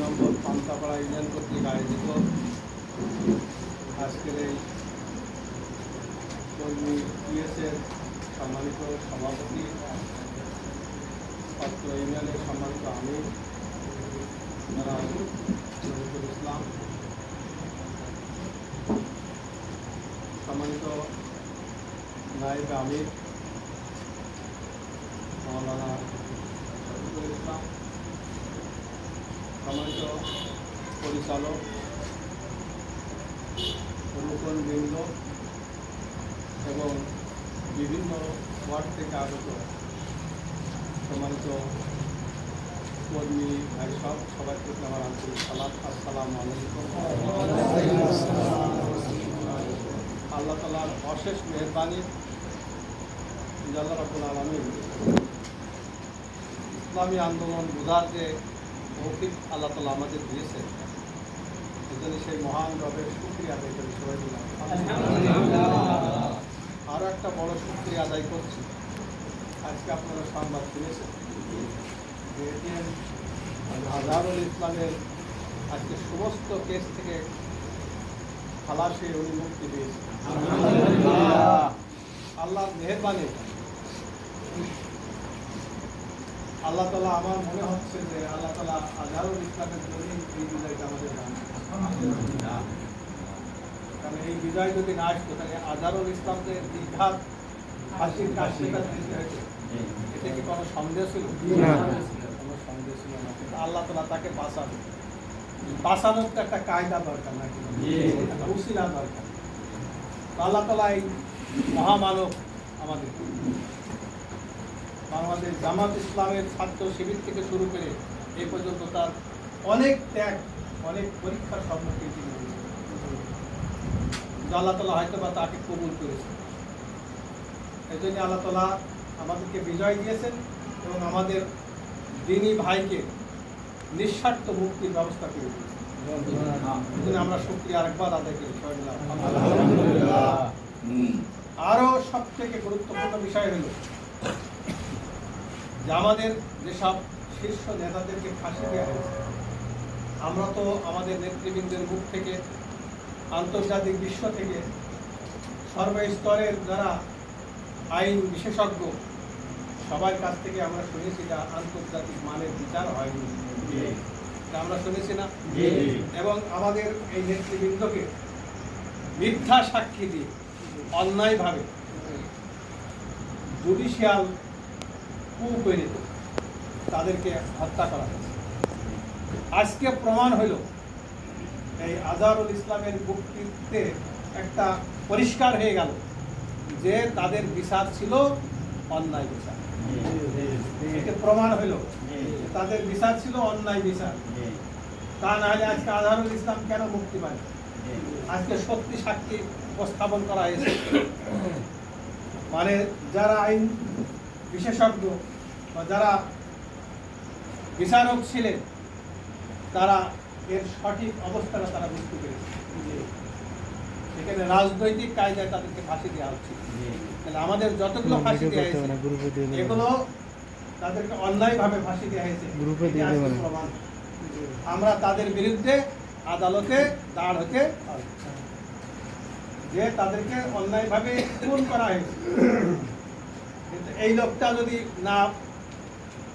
নম্বর Pantapara union কর্তৃক আয়োজিত আজকের এই কর্মী পিএসের সম্মানিত সভাপতি, ছাত্র ইউনিয়নের সম্মানিত আমির রফিকুল ইসলাম, সম্মানিত নায়েব আমির মাওলানা রফিকুল ইসলাম, সম্মানিত পরিচালক, অনুকরণবৃন্দ এবং বিভিন্ন ওয়ার্ড থেকে আগত সম্মানিত কর্মী ভাই সবার প্রতি আমার আন্তরিক সালাম। আসসালামু আলাইকুম। আল্লাহ তাআলার অশেষ মেহেরবানি, আল্লাহ রাব্বুল আলামিন ইসলামী আন্দোলন বোঝার যে তৌফিক আল্লাহ তাআলা আমাদের দিয়েছেন, এজন্য সেই মহান রবের শুকরিয়া আদায় করি সবাই মিলে। আরও একটা বড় শুকরিয়া আদায় করছি, আজকে আপনারা সংবাদ শুনেছেন যে এটিএম আজহারুল ইসলামের আজকে সমস্ত কেস থেকে খালাসে উনি মুক্তি পেয়েছে। আল্লাহর মেহেরবানি। আল্লাহ তাআলা, আমার মনে হচ্ছে যে আল্লাহ তাআলা আজহারুল ইসলামের জন্য এই বিজয়টা আমাদের দান। কারণ এই বিজয় যদি না আসতো তাহলে আজহারুল ইসলামকে দীর্ঘাত ফাঁসির কাজটা দিতে হয়েছে, এটা কি কোনো সন্দেহ ছিল? কোনো সন্দেহ ছিল না। কিন্তু আল্লাহ তাআলা তাকে বাঁচানোর তো একটা কায়দা দরকার নাকি, একটা উসিলা দরকার। আল্লাহ তাআলা এই মহামানব আমাদের বাংলাদেশ জামাত ইসলামের ছাত্র শিবির থেকে শুরু করে এই পর্যন্ত তার অনেক ত্যাগ, অনেক পরীক্ষার সম্মুখীন তিনি হয়েছেন। আল্লাহ তাআলা হয়তো বা তাকে কবুল করেছে। এই জন্য আল্লাহ তাআলা আমাদেরকে বিজয় দিয়েছেন এবং আমাদের দিনী ভাইকে নিঃস্বার্থ মুক্তির ব্যবস্থা করে দিয়েছেন। এই জন্য আমরা শুকরিয়া আরেকবার আদায় করি। আরও সব থেকে গুরুত্বপূর্ণ বিষয় হল যে আমাদের যেসব শীর্ষ নেতাদেরকে ফাঁসি দেওয়া হয়েছে, আমরা তো আমাদের নেতৃবৃন্দের মুখ থেকে, আন্তর্জাতিক বিশ্ব থেকে, সর্বস্তরের যারা আইন বিশেষজ্ঞ সবার কাছ থেকে আমরা শুনেছি যে আন্তর্জাতিক মানের বিচার হয়নি, আমরা শুনেছি না? এবং আমাদের এই নেতৃবৃন্দকে মিথ্যা সাক্ষী দিয়ে অন্যায়ভাবে জুডিশিয়াল কু করে তাদেরকে হত্যা করা হয়েছে। আজকে প্রমাণ হইল এই আজহারুল ইসলামের বক্তৃত্বে একটা পরিষ্কার হয়ে গেল যে তাদের বিচার ছিল অন্যায় বিচার। এটা প্রমাণ হইল তাদের বিচার ছিল অন্যায় বিচার। তা না হলে আজকে আজহারুল ইসলাম কেন মুক্তি পায়? আজকে সত্যি সাক্ষী উপস্থাপন করা হয়েছে। মানে যারা আইন বিশেষজ্ঞ বা যারা বিচারক ছিলেন তারা এর সঠিক অবস্থাটা তারা বুঝতে পেরেছে। সেখানে রাজনৈতিক কায়দায় তাদেরকে ফাঁসি দেওয়া হচ্ছে। তাহলে আমাদের যতগুলো ফাঁসি দেওয়া হয়েছে এগুলো তাদেরকে অন্যায়ভাবে ফাঁসি দেওয়া হয়েছে। প্রমাণ আমরা তাদের বিরুদ্ধে আদালতে দাঁড় হতে যে তাদেরকে অন্যায়ভাবে খুন করা হয়েছে। কিন্তু এই লোকটা যদি না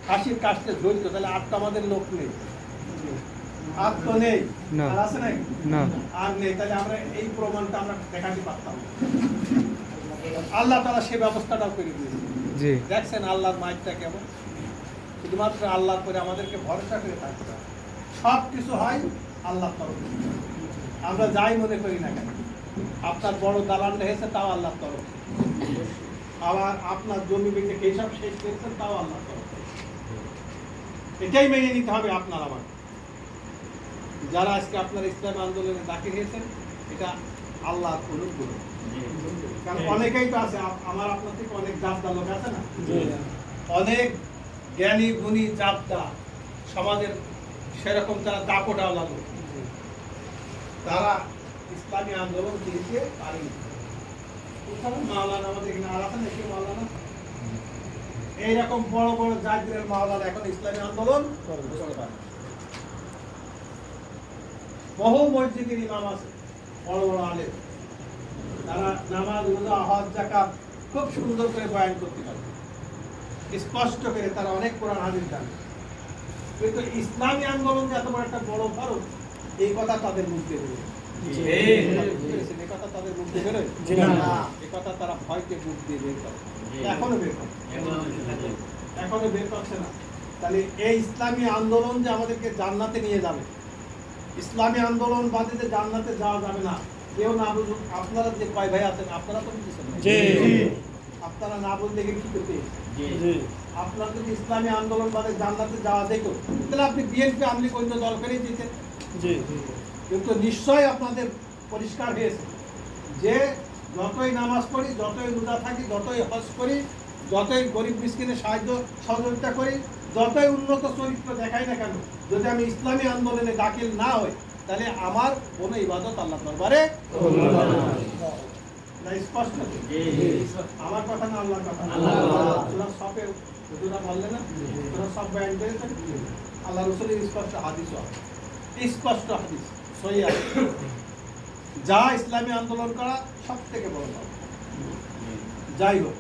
ফাঁসির কাজটা জড়িত তাহলে আর তো আমাদের লোক নেই, আর তো নেই, আর আছে নাই, আর নেই। তাহলে আমরা এই প্রমাণটা আমরা দেখাতে পারতাম। আল্লাহ তাআলা সে ব্যবস্থাটাও করে দিয়েছে। দেখছেন আল্লাহর মাইকটা কেমন? শুধুমাত্র আল্লাহর পরে আমাদেরকে ভরসা করে থাকতে হবে। সব কিছু হয় আল্লাহর তরফ থেকে। আমরা যাই মনে করি না কেন, আপনার বড় দালান হয়েছে তাও আল্লাহর তরফ থেকে, আবার আপনার জমি বেঁচে হিসাব শেষ করেছেন তাও আল্লাহর তরফ থেকে। এটাই মেনে নিতে হবে আপনার আমার। যারা আজকে আপনার ইসলাম আন্দোলনে দাখিল হয়েছেন এটা আল্লাহর অনুগ্রহ। কারণ অনেকেই তো আছে, আমার আপনার থেকে অনেক জাবদা লোক আছে না, অনেক জ্ঞানী গুণী জাবদা সমাজের সেরকম তারা দাপটাওয়ালা লোক, তারা ইসলামী আন্দোলন দিতে পারেনি। মাওলানা আমাদের এখানে আর আছে না, কি মাওলানা? এইরকম বড় বড় জায়গার মাওলানা এখন ইসলামী আন্দোলন করতে পারে। বহু মসজিদের ইমাম আছে, বড় বড় আলেম, তারা নামাজ রোজা হজ যাকাত খুব সুন্দর করে বয়ান করতে পারে, স্পষ্ট করে তারা অনেক কোরআন হাদিস জানে, কিন্তু ইসলামী আন্দোলন যে এত বড় একটা বড় ফরজ এই কথা তাদের মুখ দিয়ে বেরোয়, এই কথা তাদের মুখ দিয়ে বেরোয় না, এই কথা তারা ভয়কে মুখ দিয়ে বের করে, এখনো বের করে, এখনো বের করছে না। তাহলে এই ইসলামী আন্দোলন যে আমাদেরকে জান্নাতে নিয়ে যাবে, ইসলামী আন্দোলন বাদে যে জান্নাতে যাওয়া যাবে না, কেউ না বুঝুক। আপনারা যে কয় ভাই আছেন আপনারা তো বুঝছেন, আপনারা না বুঝলে কি করতে, আপনার যদি ইসলামী আন্দোলন বাদে জান্নাতে যাওয়া দেখো, তাহলে আপনি বিএনপি আমলি অন্য দল করেই দিতেন। কিন্তু নিশ্চয় আপনাদের পরিষ্কার হয়েছে যে যতই নামাজ পড়ি, যতই রোজা থাকি, যতই হজ করি, যতই গরিব মিসকিনের সাহায্য সহযোগিতা করি, যতই উন্নত চরিত্র দেখাই না কেন, যদি আমি ইসলামী আন্দোলনে দাখিল না হই, তাহলে আমার কোনো ইবাদত আল্লাহ দরবারে স্পষ্ট। আমার কথা না আল্লাহর কথা, তোরা সবে তোরা বললে না, তোরা সব বয়ান করেছেন, আল্লাহ রাসূলের স্পষ্ট হাদিস, স্পষ্ট হাদিস সহিহ আছে, যা ইসলামী আন্দোলন করা সব থেকে বড় কাজ। যাই হোক,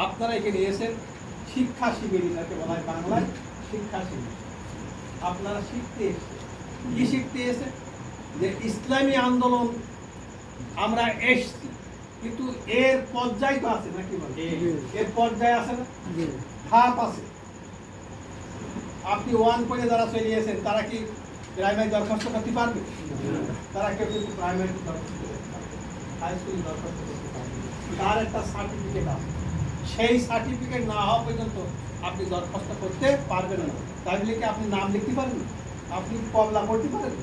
আপনারা এখানে এসেছেন শিক্ষা শিবির, যাকে বলা হয় বাংলায় শিক্ষা শিবির। আপনারা শিখতে এসেছেন, কি শিখতে এসে? যে ইসলামী আন্দোলন আমরা এসছি, কিন্তু এর পর্যায় তো আছে নাকি বলে, এর পর্যায় আছে না, ধাপ আছে। আপনি ওয়ান করে যারা চলে এসেছেন তারা কি প্রাইমারি দরখাস্ত করতে পারবে? তারা কেউ কিন্তু প্রাইমারি দরখাস্ত করতে পারবে, হাই স্কুল দরখাস্ত করতে পারবে, তার একটা সার্টিফিকেট আছে, সেই সার্টিফিকেট না হওয়া পর্যন্ত আপনি দরখাস্ত করতে পারবেন না। তাই বলে কি আপনি নাম লিখতে পারেন, আপনি কমলা করতে পারেন,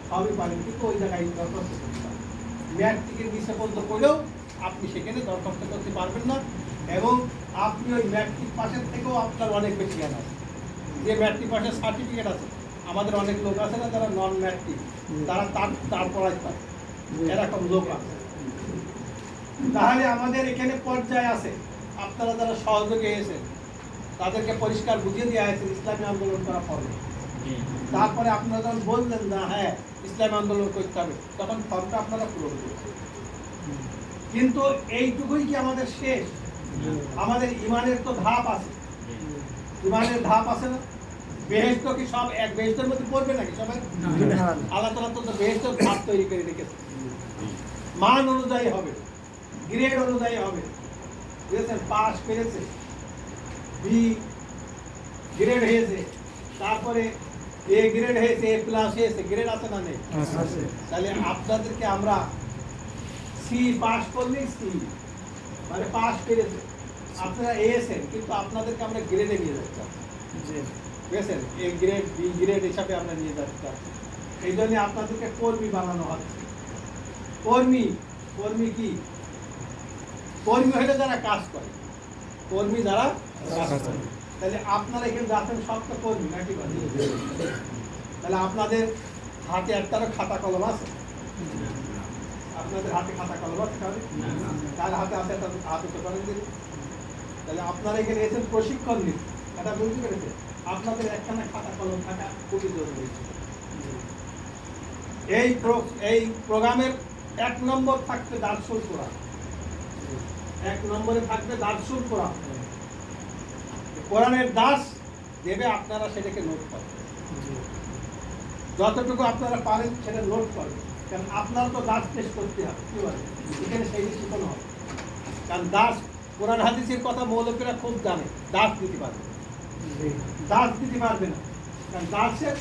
সবই পারেন, কিন্তু ওই জায়গায় দরখাস্ত করতে পারেন। ম্যাট্রিকের বিষয় পর্যন্ত করলেও আপনি সেখানে দরখাস্ত করতে পারবেন না, এবং আপনি ওই ম্যাট্রিক পাশের থেকেও আপনার অনেক বেশি জ্ঞান আছে। যে ম্যাট্রিক পাশের সার্টিফিকেট আছে, আমাদের অনেক লোক আছে না যারা নন ম্যাট্রিক, তারা তার পড়াই পায়, এরকম লোক আছে। তাহলে আমাদের এখানে পর্যায়ে আছে, আপনারা যারা সহযোগী এসেছেন তাদেরকে পরিষ্কার বুঝিয়ে দেওয়া হয়েছে ইসলামী আন্দোলন করা ফর্ম। তারপরে আপনারা যখন বললেন না হ্যাঁ ইসলামী আন্দোলন করতে হবে, তখন ফর্মটা আপনারা পূরণ করেছেন। কিন্তু এইটুকুই কি আমাদের শেষ? আমাদের ইমানের তো ধাপ আছে, ইমানের ধাপ আছে না? বেহেশত কি সব এক বেহেশতের মধ্যে পড়বে নাকি সবাই? আল্লাহ তাআলা তো বেহেশতের ধাপ তৈরি করে রেখেছে, মান অনুযায়ী হবে, গ্রেড অনুযায়ী হবে। বুঝেছেন? পাস পেয়েছে, বি গ্রেড হয়েছে, তারপরে এ গ্রেড হয়েছে, এ প্লাস হয়েছে, গ্রেড আছে না নেই? তাহলে আপনাদেরকে আমরা সি পাস করলে সি মানে পাস পেয়েছে, আপনারা এসেছেন, কিন্তু আপনাদেরকে আমরা গ্রেডে নিয়ে যাচ্ছি, বুঝেছেন? এ গ্রেড বি গ্রেড হিসাবে আমরা নিয়ে যাচ্ছি। এই জন্য আপনাদেরকে কর্মী বানানো হচ্ছে। কর্মী, কর্মী কি? কর্মী হলে যারা কাজ করে, কর্মী যারা কাজ করে। তাহলে আপনারা এখানে যাচ্ছেন সব তো কর্মী নাকি? তাহলে আপনাদের হাতে একটারও খাতা কলম আছে? আপনাদের হাতে খাতা কলম আছে? কার হাতে আছে? হাতে তো করেন দিন। তাহলে আপনারা এখানে এসেছেন প্রশিক্ষণ নিন, এটা বুঝতে পেরেছেন? আপনাদের একখানা খাতা কলম থাকা খুবই জরুরি। এই প্রোগ্রামের 1 নম্বর থাকবে দারসুল কোরআন, 1 নম্বরে থাকবে দারসুল কোরআন। কোরআনের দাস দেবে, আপনারা সেটাকে নোট করবেন, যতটুকু আপনারা পারেন সেটা নোট করবেন, কারণ আপনারা তো দাস পেশ করতে হবে, কি বলে এখানে সেই শিখানো হবে। কারণ দাস কোরআন হাদিসের কথা মৌলবীরা খুব জানে, দাস দিতে পারবে, দাস দিতে পারবে না, কারণ দাসের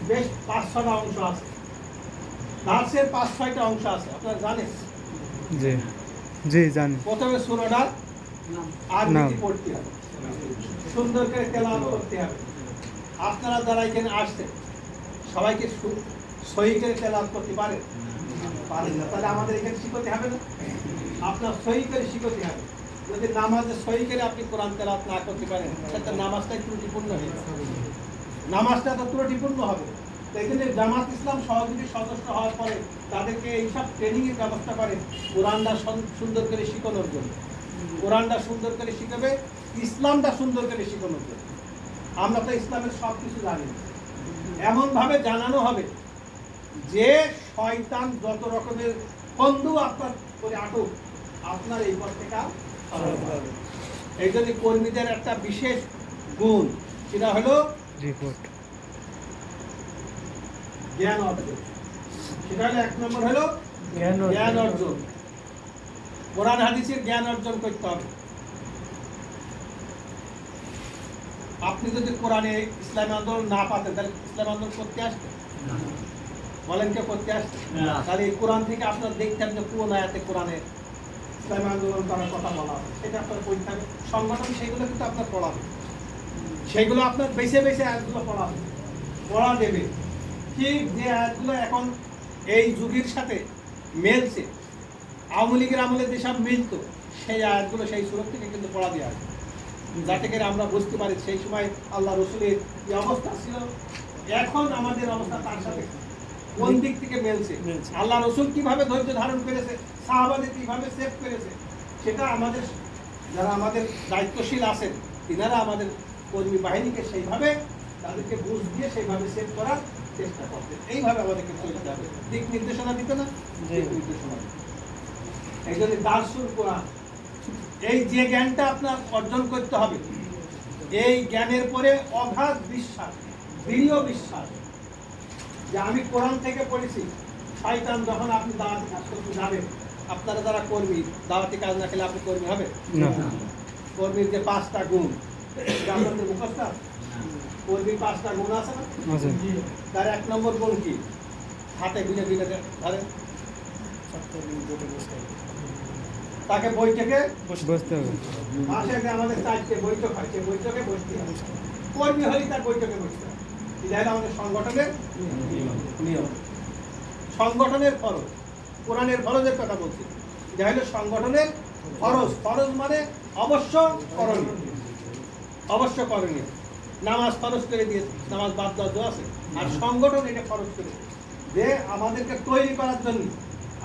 বেশ 5-6টা অংশ আছে, দাসের 5-6টা অংশ আছে, আপনারা জানেন? জি জি জানি। প্রথমে সূরাটা আরবিতে পড়তে হবে, সুন্দর করে তেলাওয়াত করতে হবে। আপনারা যারা এখানে আসছেন সবাইকে সহি করে তেলাওয়াত করতে পারেন? পারেন না, তাহলে আমাদের এখানে শিখতে হবে না? আপনার সহি করে শিখতে হবে। যদি নামাজে সহি করে আপনি কোরআন তেলাওয়াত না করতে পারেন, তাহলে নামাজটাই ত্রুটিপূর্ণ হয়ে যাবে, নামাজটা তো ত্রুটিপূর্ণ হবে। তাই জন্য জামাত ইসলাম সহযোগী সদস্য হওয়ার পরে তাদেরকে এইসব ট্রেনিংয়ের ব্যবস্থা করে কোরআনটা সুন্দর করে শিখানোর জন্য, কোরআনটা সুন্দর করে শিখাবে, ইসলামটা সুন্দর করে শিখানোর জন্য। আমরা তো ইসলামের সব কিছু জানি, এমনভাবে জানানো হবে যে শয়তান যত রকমের বন্ধু আপনার করে আটক, আপনার এই পথ থেকে আর সরাতে পারবে না। এই জন্য কর্মীদের একটা বিশেষ গুণ, সেটা হলো রিপোর্ট জ্ঞান অর্জন। সেটা হলো 1 নম্বর হলো জ্ঞান অর্জন। কোরআন হাদিসের জ্ঞান অর্জন করতে হবে। আপনি যদি কোরআনে ইসলামী আন্দোলন না পাতেন, তাহলে ইসলামী আন্দোলন করতে আসতেন? বলেন কে করতে আসতেন? তাহলে এই কোরআন থেকে আপনার দেখতেন যে কোন আয়াতে কোরআনে ইসলামী আন্দোলন করার কথা বলা হবে, সেটা আপনার পড়তে হবে। সংগঠন সেগুলো কিন্তু আপনার পড়াবে, সেগুলো আপনার বেছে বেছে আয়াতগুলো পড়া দেবে। ঠিক যে আয়াতগুলো এখন এই যুগের সাথে মেলছে, আওয়ামী লীগের আমলে যেসব মিলত, সেই আয়াতগুলো সেই সুরত থেকে কিন্তু পড়া দেওয়া আছে, যাতে করে আমরা বুঝতে পারি সেই সময় আল্লাহ রসুলের যে অবস্থা ছিল, এখন আমাদের অবস্থা তার সাথে কোন দিক থেকে মেলছে। আল্লাহ রসুল কিভাবে ধৈর্য ধারণ করেছে, সাহাবাদের কিভাবে সেভ করেছে, সেটা আমাদের যারা আমাদের দায়িত্বশীল আছেন, তিনারা আমাদের কর্মী বাহিনীকে সেইভাবে তাদেরকে বুঝ দিয়ে সেইভাবে সেভ করার চেষ্টা করতেন। এইভাবে আমাদেরকে চলতে হবে। দিক নির্দেশনা দিতে না, দিক নির্দেশনা দিতে। এই জন্য দার্সুল কোরআন, এই যে জ্ঞানটা আপনার অর্জন করতে হবে, এই জ্ঞানের পরে অগাধ বিশ্বাস, দৃঢ় বিশ্বাস যে আমি কোরআন থেকে পড়েছি। শয়তান যখন আপনি দাওয়াতি কাজ করতে যাবেন, আপনারা যারা কর্মী, দাওয়াতি কাজ না খেলে আপনি কর্মী হবে না। কর্মীর যে 5টা গুণ, এটা আপনাদের মুখস্থ আছে? কর্মীর 5টা গুণ আছে না? তার 1 নম্বর গুণ কি? হাতে গুনে গুনে ধরেন। তাকে বৈঠকে বসতে হবে। মাসে আমাদের 4টে বৈঠক হয়, সেই বৈঠকে বসতে হবে। কর্মী হলে তার বৈঠকে বসতে হবে। এটা হলো আমাদের সংগঠনের নিয়ম, সংগঠনের ফরজ। কোরআনের ফরজের কথা বলছি, এটা হলো সংগঠনের ফরজ। ফরজ মানে অবশ্য করণীয়, অবশ্য করণীয়। নামাজ ফরজ করে দিয়েছে, নামাজ বাদ দেওয়া আছে। আর সংগঠন এটা ফরজ করে যে আমাদেরকে তৈরি করার জন্য,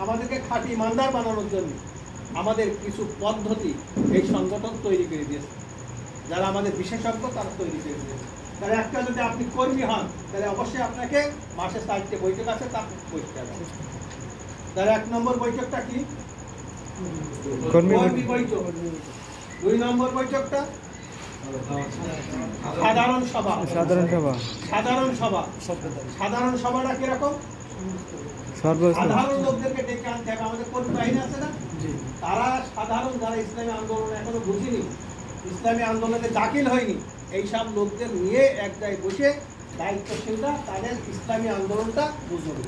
আমাদেরকে খাঁটি ইমানদার বানানোর জন্য আমাদের কিছু পদ্ধতি এই সংগঠন তৈরি করে দিয়েছে। যারা আমাদের বিশেষজ্ঞ তারা তৈরি করে দিয়েছে। তাহলে একটা যদি আপনি কর্মী হন, তাহলে অবশ্যই আপনাকে মাসে 4টে বৈঠক আছে, তা বসতে হবে। তাহলে 1 নম্বর বৈঠকটা কি? কর্মী বৈঠক। 2 নম্বর বৈঠকটা সাধারণ সভা। সাধারণ সভাটা কিরকম? সাধারণ লোকদেরকে ডেকে আনতে হবে। আমাদের কর্মী বাহিনী আছে না, তারা সাধারণ, যারা ইসলামী আন্দোলন এখনো বুঝিনি, ইসলামী আন্দোলনে দাখিল হয়নি, এইসব লোকদের নিয়ে এক জায়গায় বসে দায়িত্বশীলরা তাদের ইসলামী আন্দোলনটা বুঝবে।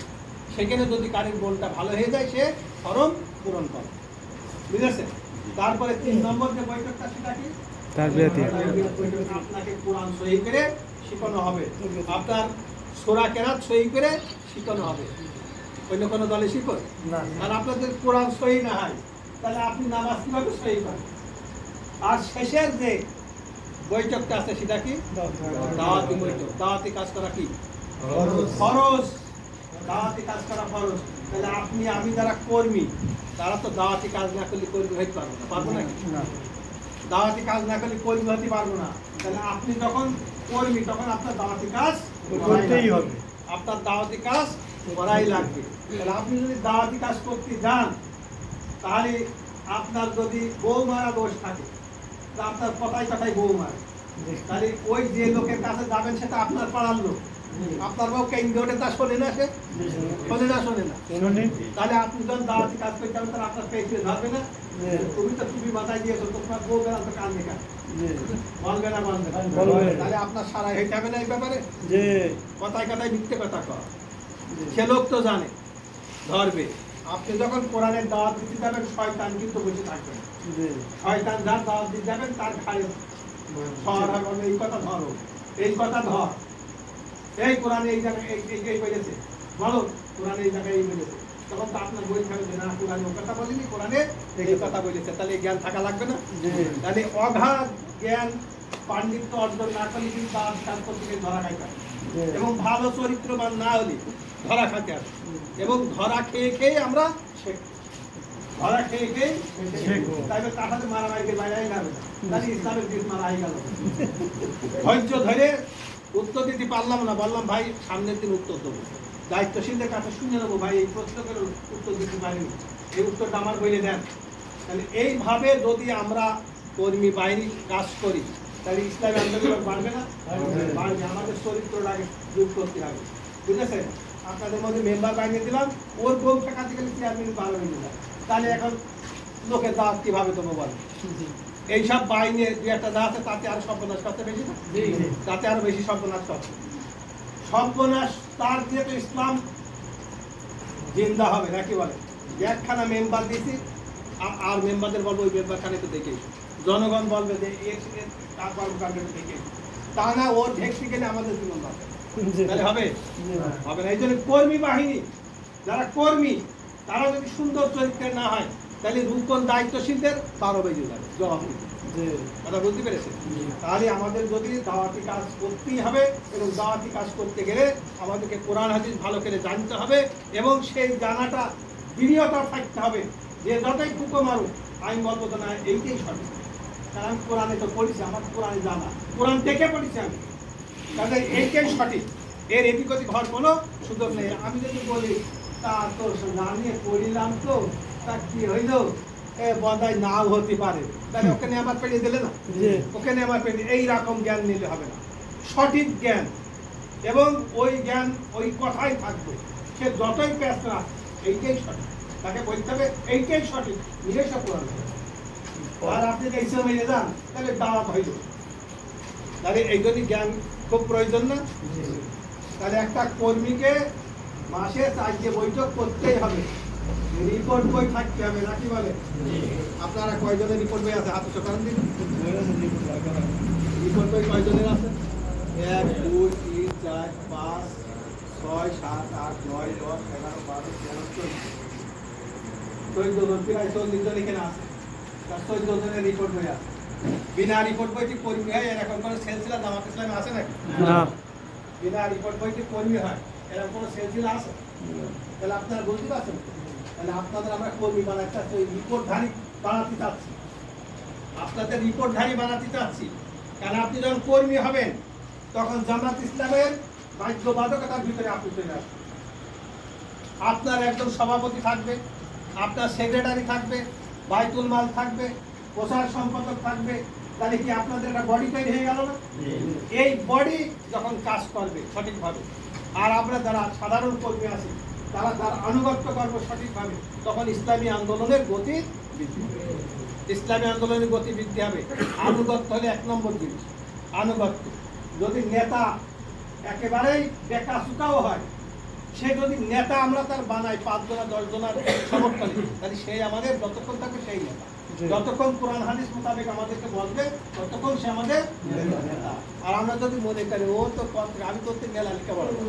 সেখানে যদি কারির মনটা ভালো হয়ে যায়, সে ফরম পূরণ করে। বুঝেছেন? তারপরে 3 নম্বর যে বৈঠকটা, সেটা কি? আপনাকে কোরআন সহি করে শিখানো হবে, আপনার সূরা কেরাত সহি করে শিখানো হবে। অন্য কোনো দলে শিখো না। আর আপনাদের কোরআন সহি না হয়, তাহলে আপনি নামাজ কিভাবে সহি করেন? আর শেষের যে বৈঠকটা আছে, সেটা কি? দাওয়াতি বৈঠক। দাওয়াতি কাজ করা কি ফরজ? দাওয়াতি কাজ করা ফরজ। তাহলে আপনি আমি যারা কর্মী, তারা তো দাওয়াতি কাজ না করলে কর্মী হতে পারবো না। পারবো নাকি? দাওয়াতি কাজ না করলে কর্মী হতে পারবো না। তাহলে আপনি যখন কর্মী, তখন আপনার দাওয়াতি কাজ করতেই হবে। আপনার দাওয়াতি কাজ করাই লাগবে। তাহলে আপনি যদি দাওয়াতি কাজ করতে যান, তাহলে আপনার যদি বউ মারা দোষ থাকে, আপনার কথায় কথায় বউ মারে, তাহলে ওই যে লোকের কাছে যাবেন সেটা আপনার পাড়ার লোক, আপনার বউ কেন্দ্রে তা শোনে না, সে শোনে না। তাহলে আপনি যখন দাওয়াতি কাজ করতে যাবেন, তাহলে আপনার পেয়ে ধরবে না, তুমি তো তুমি মাথায় দিয়েছো, তোমার বউ বেড়া তো কান দেখা বলবে না, তাহলে আপনার সারা হইতে হবে না এই ব্যাপারে। কথায় কথায় মিথ্যে কথা কয়, সে লোক তো জানে, ধরবে। আপনি যখন কোরআনের দাওয়াত দিতে যাবেন, শয়তান কিন্তু বসে থাকবে না। শয়তান যার দাওয়াত দিতে যাবেন, তার ঘাড়ে এই কথা ধরো, এই কথা ধর, এই কোরআনে এই জায়গায় এই বলেছে, বলো কোরআনে এই জায়গায় এই বলেছে। তখন তো আপনার বই থাকবে যে না, কোরআনে ও কথা বলিনি, কোরআনে এই কথা বলেছে। তাহলে এই জ্ঞান থাকা লাগবে না? তাহলে অগাধ জ্ঞান পাণ্ডিত্য অর্জন না করলে কিন্তু দাওয়াত কাজ করতে গিয়ে ধরা খাইতে হবে। এবং ভালো চরিত্রবান না হলে ধরা খাইতে হবে। এবং ধরা খেয়ে খেয়ে আমরা ধরা খেয়ে খেয়ে তাহলে তার সাথে মারামারি বাইরে যাবে না, তাহলে ইসলামের দিন মারা হয়ে গেল। ধৈর্য ধরে উত্তর দিতে পারলাম না, বললাম ভাই সামনের দিন উত্তর দেবো। দায়িত্বশীলদের কাছে শুনে নেবো, ভাই এই প্রশ্নের উত্তর দিতে পারিনি, এই উত্তরটা আমার বলে দেন। তাহলে এইভাবে যদি আমরা কর্মী বাহিনী কাজ করি তাহলে ইসলামী আন্দোলন বাড়বে না? বাড়বে। আমাদের চরিত্রটাকে যোগ করতে হবে, বুঝেছেন? আপনাদের মধ্যে মেম্বার বানিয়ে দিলাম, ওর বউ ঠেকাতে গেলে চেয়ারম্যান 12 মিনিট যায়, তাহলে এখন লোকের দাওয়াত কিভাবে দেবো বলে? এইসব বাহিনী দু একটা যা আছে তাতে আরো সর্বনাশ করতে বেশি না, তাতে আরো বেশি সর্বনাশ করতে সর্বনাশ। তার দিয়ে তো ইসলাম জিন্দা হবে নাকি বলে? একখানা মেম্বার দিয়েছি আর মেম্বারদের বলবো ওই মেম্বারখানে তো দেখে জনগণ বলবে যে দেখে, তা না ওর ঢেকতে গেলে আমাদের জীবন হবে, তাহলে হবে হবে না। এই জন্য কর্মী বাহিনী যারা কর্মী তারা যদি সুন্দর চরিত্রের না হয় তাহলে রূপন দায়িত্বশীলদের 12 বেজে যাবে জবাব দিতে। কথা বুঝতে পেরেছে? তাহলে আমাদের যদি দাওয়াতি কাজ করতেই হবে এবং দাওয়াতি কাজ করতে গেলে আমাদেরকে কোরআন হাদিস ভালো করে জানতে হবে এবং সেই জানাটা দৃঢ়তা থাকতে হবে যে যতই ফুকো মারুক আমি বলবো তো না এইটাই সঠিক, কারণ আমি কোরআনে তো পড়েছি, আমার কোরআনে জানা, কোরআন দেখে পড়েছি আমি, তাহলে এইটাই সঠিক, এর এদিক ওদিক হওয়ার কোনো সুযোগ নেই। আমি যদি বলি তা তো জানিয়ে পড়িলাম তো তা কি হইল, বদায় নাও হতে পারে, তাহলে ওখানে আমার পেড়ে দিলে না, ওখানে আমার পেড়ে, এইরকম জ্ঞান নিলে হবে না। সঠিক জ্ঞান এবং ওই জ্ঞান ওই কথাই থাকবে, সে যতই প্যাস না এইটাই সঠিক, তাকে বলতে হবে এইটাই সঠিক, নিজেই সব কোরআন। আর আপনি যদি এইসব মিলে যান তাহলে দাওয়াত হইল, তাহলে এই যদি জ্ঞান খুব প্রয়োজন না। তাহলে একটা কর্মীকে মাসে 4 বৈঠক করতেই হবে, রিপোর্ট বই থাকতে হবে নাকি বলে? আপনারা কয়জনের রিপোর্ট বই আছে? হাত উঁচু করেন দিন। রিপোর্ট বই কয়জনের আছে? 1 2 3 4 5 6 7 8 9 10 11 12 13 14 জন, প্রায় 40 জন এখানে আছে। তার 14 জনের রিপোর্ট বই আছে। বিনা রিপোর্ট বইটি কর্মী হয় এরকম কোনো সিলসিলা জামাত ইসলামে আছে নাকি? না। বিনা রিপোর্ট বইটি কর্মী হয় এরকম কোনো সিলসিলা আছে? তাহলে আপনারা বুঝতে পারছেন? তাহলে আপনাদের আমরা কর্মী বানাতে চাচ্ছি, ওই রিপোর্টধারী বানাতে চাচ্ছি, আপনাদের রিপোর্টধারী বানাতে চাচ্ছি। কারণ আপনি যখন কর্মী হবেন তখন জামাত ইসলামের বাধ্যবাধকতার ভিতরে আপনি চলে আসবেন। আপনার একজন সভাপতি থাকবে, আপনার সেক্রেটারি থাকবে, বাইতুল মাল থাকবে, প্রচার সম্পাদক থাকবে, তাহলে কি আপনাদের একটা বডি তৈরি হয়ে গেল না? এই বডি যখন কাজ করবে সঠিকভাবে আর আমরা যারা সাধারণ কর্মী আছি তারা তার আনুগত্য করবো সঠিকভাবে, তখন ইসলামী আন্দোলনের গতি বৃদ্ধি হবে। ইসলামী আন্দোলনের গতি বৃদ্ধি হবে। আনুগত্য হলে 1 নম্বর জিনিস, আনুগত্য। যদি নেতা একেবারেই বেকা চুকাও হয়, সে যদি নেতা আমরা তার বানাই 5 জনা 10 জনার সমর্থনে, তাহলে সেই আমাদের যতক্ষণ থাকবে সেই নেতা, যতক্ষণ কোরআন হাদিস মোতাবেক আমাদেরকে বলবে ততক্ষণ সে আমাদের নেতা। আর আমরা যদি মনে করি ও তো আমি করতে মেলা লিখে বলবো,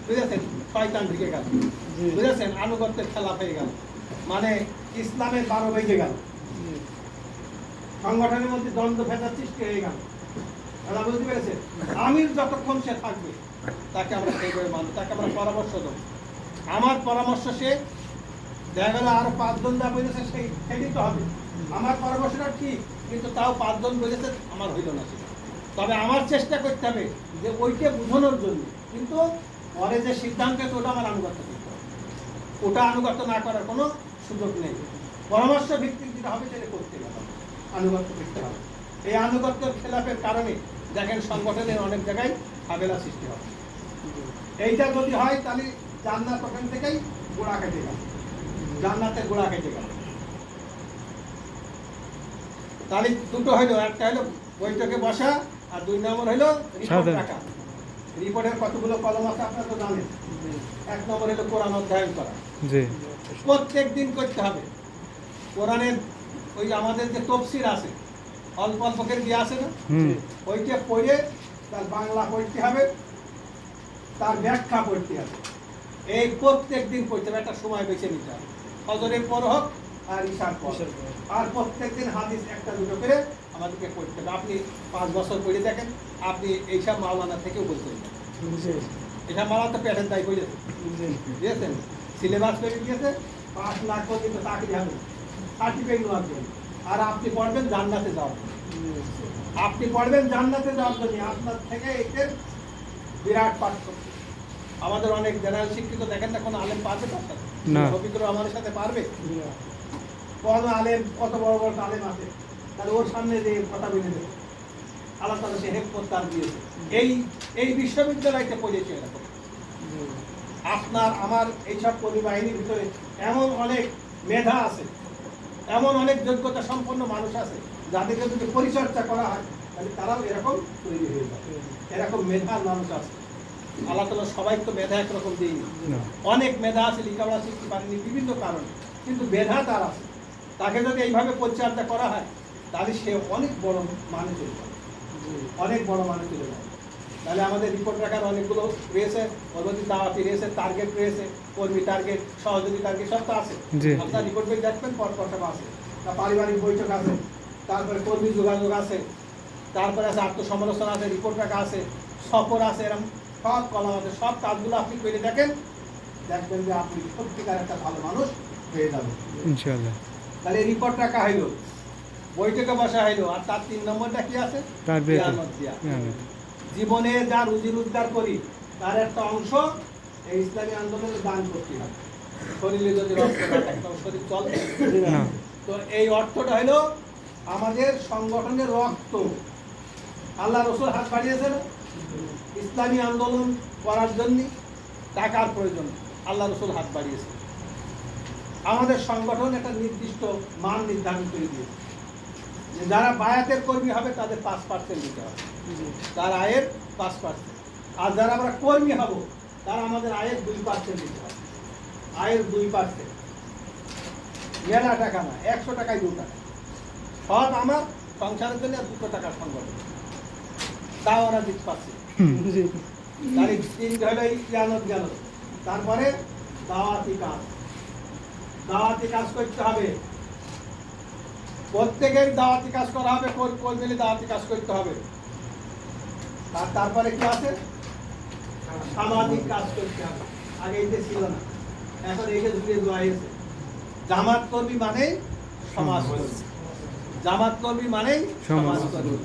বুঝেছেন, শয়তান ঢুকে গেল, বুঝেছেন, আনুগত্যের খেলা হয়ে গেল, মানে ইসলামের 12 বেজে গেল, সংগঠনের মধ্যে দ্বন্দ্ব ভেদার সৃষ্টি হয়ে গেল। তারা বুঝতে পেরেছে? আমির যতক্ষণ সে থাকবে তাকে আমরা সেইভাবে মানব, তাকে আমরা পরামর্শ দেবো। আমার পরামর্শ সে দেখা গেল আরো 5 জন যা বলেছে সেই তো হবে, আমার পরামর্শটা ঠিক, কিন্তু তাও 5 জন বলেছে আমার হইল না সেটা। তবে আমার চেষ্টা করতে হবে যে ওইকে বোঝানোর জন্য, কিন্তু পরে যে সিদ্ধান্ত ওটা আমার আনুগত্য করতে হবে, ওটা আনুগত্য না করার কোনো সুযোগ নেই। পরামর্শ ভিত্তিক যেটা হবে সেটা করতে হবে, আনুগত্য করতে হবে। এই আনুগত্যের খেলাফের কারণে দেখেন সংগঠনের অনেক জায়গায় ঝামেলা সৃষ্টি হবে। এইটা যদি হয় তাহলে জান্নাত ওখান থেকেই গোড়া কেটে গেল, জান্নাতের গোড়া কেটে গেল। তাহলে দুটো হইলো, একটা হলো বৈঠকে বসা আর 2 নম্বর হইলো রিপোর্ট রাখা। রিপোর্টের কতগুলো কলম আছে আপনারা তো জানেন। 1 নম্বর হলো কোরআন অধ্যয়ন করা, প্রত্যেক দিন করতে হবে। কোরআনের ওই আমাদের যে তফসির আছে অল্প অল্প করে দিয়ে আছে না, ওইটা পড়ে তার বাংলা পড়তে হবে, তার ব্যাখ্যা পড়তে হবে। এই প্রত্যেক দিন পড়তে হবে, একটা সময় বেছে নিতে হবে, ফজরের পর হোক আর ইশার পর, আর প্রত্যেকদিন হাদিস 1-2 করে আমাদেরকে পড়তে হবে। আপনি 5 বছর পড়ে দেখেন, আপনি এইসব মাওলানা থেকেও বলতে পারবেন। এটা মাওলানা তো পেটের দায় করে দিয়েছেন, সিলেবাস করে দিয়েছে, 5 লাখ পর্যন্ত চাকরি হবে, সার্টিফিকেট নেওয়ার জন্য। আর আপনি পড়বেন জান্নাতে যাওয়ার জন্য, আপনি পড়বেন জান্নাতে যাওয়ার জন্য, আপনার থেকে এদের বিরাট পার্থক্য। আমাদের অনেক জেনারেল শিক্ষিত দেখেন না কোনো আলেম পারবে তার সাথে না। রফিকুর রহমানের সাথে পারবে কোন আলেম কত বড় বড় আলেম আছে তাহলে ওর সামনে যে কথা বলে দেবে আল্লাহ তাআলা সে হেকমত তার দিয়েছে এই বিশ্ববিদ্যালয়তে পড়েছে এরকম আপনার আমার এইসব কর্মী বাহিনীর ভিতরে এমন অনেক মেধা আছে এমন অনেক যোগ্যতা সম্পন্ন মানুষ আছে যাদেরকে যদি পরিচর্যা করা হয় তাহলে তারাও এরকম তৈরি হয়ে যাবে এরকম মেধার মানুষ আছে আল্লাহ তাআলা সবাই তো মেধা একরকম দিইনি না। অনেক মেধা আছে লেখাপড়া শিখতে পারেনি বিভিন্ন কারণে কিন্তু মেধা তার আছে তাকে যদি এইভাবে পরিচর্যা করা হয় তাহলে সে অনেক বড় মানে চলে যাবে অনেক বড় মানে চলে যাবে তাহলে আমাদের রিপোর্ট রাখার অনেকগুলো রয়েছে ওর মধ্যে দাওয়াতি রয়েছে টার্গেট রয়েছে কর্মী টার্গেট সহযোগী টার্গেট সব তো আছে জি। আপনার রিপোর্ট বই দেখবেন পর সব আছে তা পারিবারিক বৈঠক আছে তারপরে কর্মী যোগাযোগ আছে তারপরে আছে আত্মসমালোচনা আছে রিপোর্ট রাখা আছে সফর আছে এরকম সব কলাম আছে সব কাজগুলো আপনি করে দেখেন দেখবেন যে আপনি সত্যিকার একটা ভালো মানুষ হয়ে যাবেন ইনশাআল্লাহ। তাহলে রিপোর্ট রাখা হইলো বৈঠকে বসা হইলো আর তার 3 নম্বরটা কি আছে তার বেতন। কিয়ামত দিয়া। কিয়ামত। জীবনে যা রুজি রোজগার করি তার একটা অংশ এই ইসলামী আন্দোলনে দান করতে হবে শরীরে যদি রক্ত না থাকে তখন শরীর চলবে না। তো এই অর্থটা হলো আমাদের সংগঠনের রক্ত আল্লাহ রসুল হাত বাড়িয়েছেন ইসলামী আন্দোলন করার জন্য টাকার প্রয়োজন আল্লাহ রসুল হাত বাড়িয়েছে আমাদের সংগঠন একটা নির্দিষ্ট মান নির্ধারণ করে দিয়েছে যে যারা বায়াতের কর্মী হবে তাদের 5% দিতে হবে তার আয়ের 5%। আর যারা আমরা কর্মী হব তারা আমাদের আয়ের 2% দিতে হবে আয়ের 2%। মেলা টাকা না 100 টাকায় 2 টাকা সব আমার সংসারের জন্য 2 টাকার সংগঠন তাও ওরা দিতে পারছে তাহলে 3 হলো ইয়ানত গেল তারপরে দাওয়াতি কাজ করতে হবে প্রত্যেকের দাওয়াতি কাজ করা হবে কোন মিলে দাওয়াতি কাজ করতে হবে আর তারপরে কি আছে সামাজিক কাজ করতে হবে আগে এইটা ছিল না এখন এইটা যুগে হয়েছে জামাত কর্মী মানে সমাজ কর্মী জামাত কর্মী মানে সমাজ কর্মী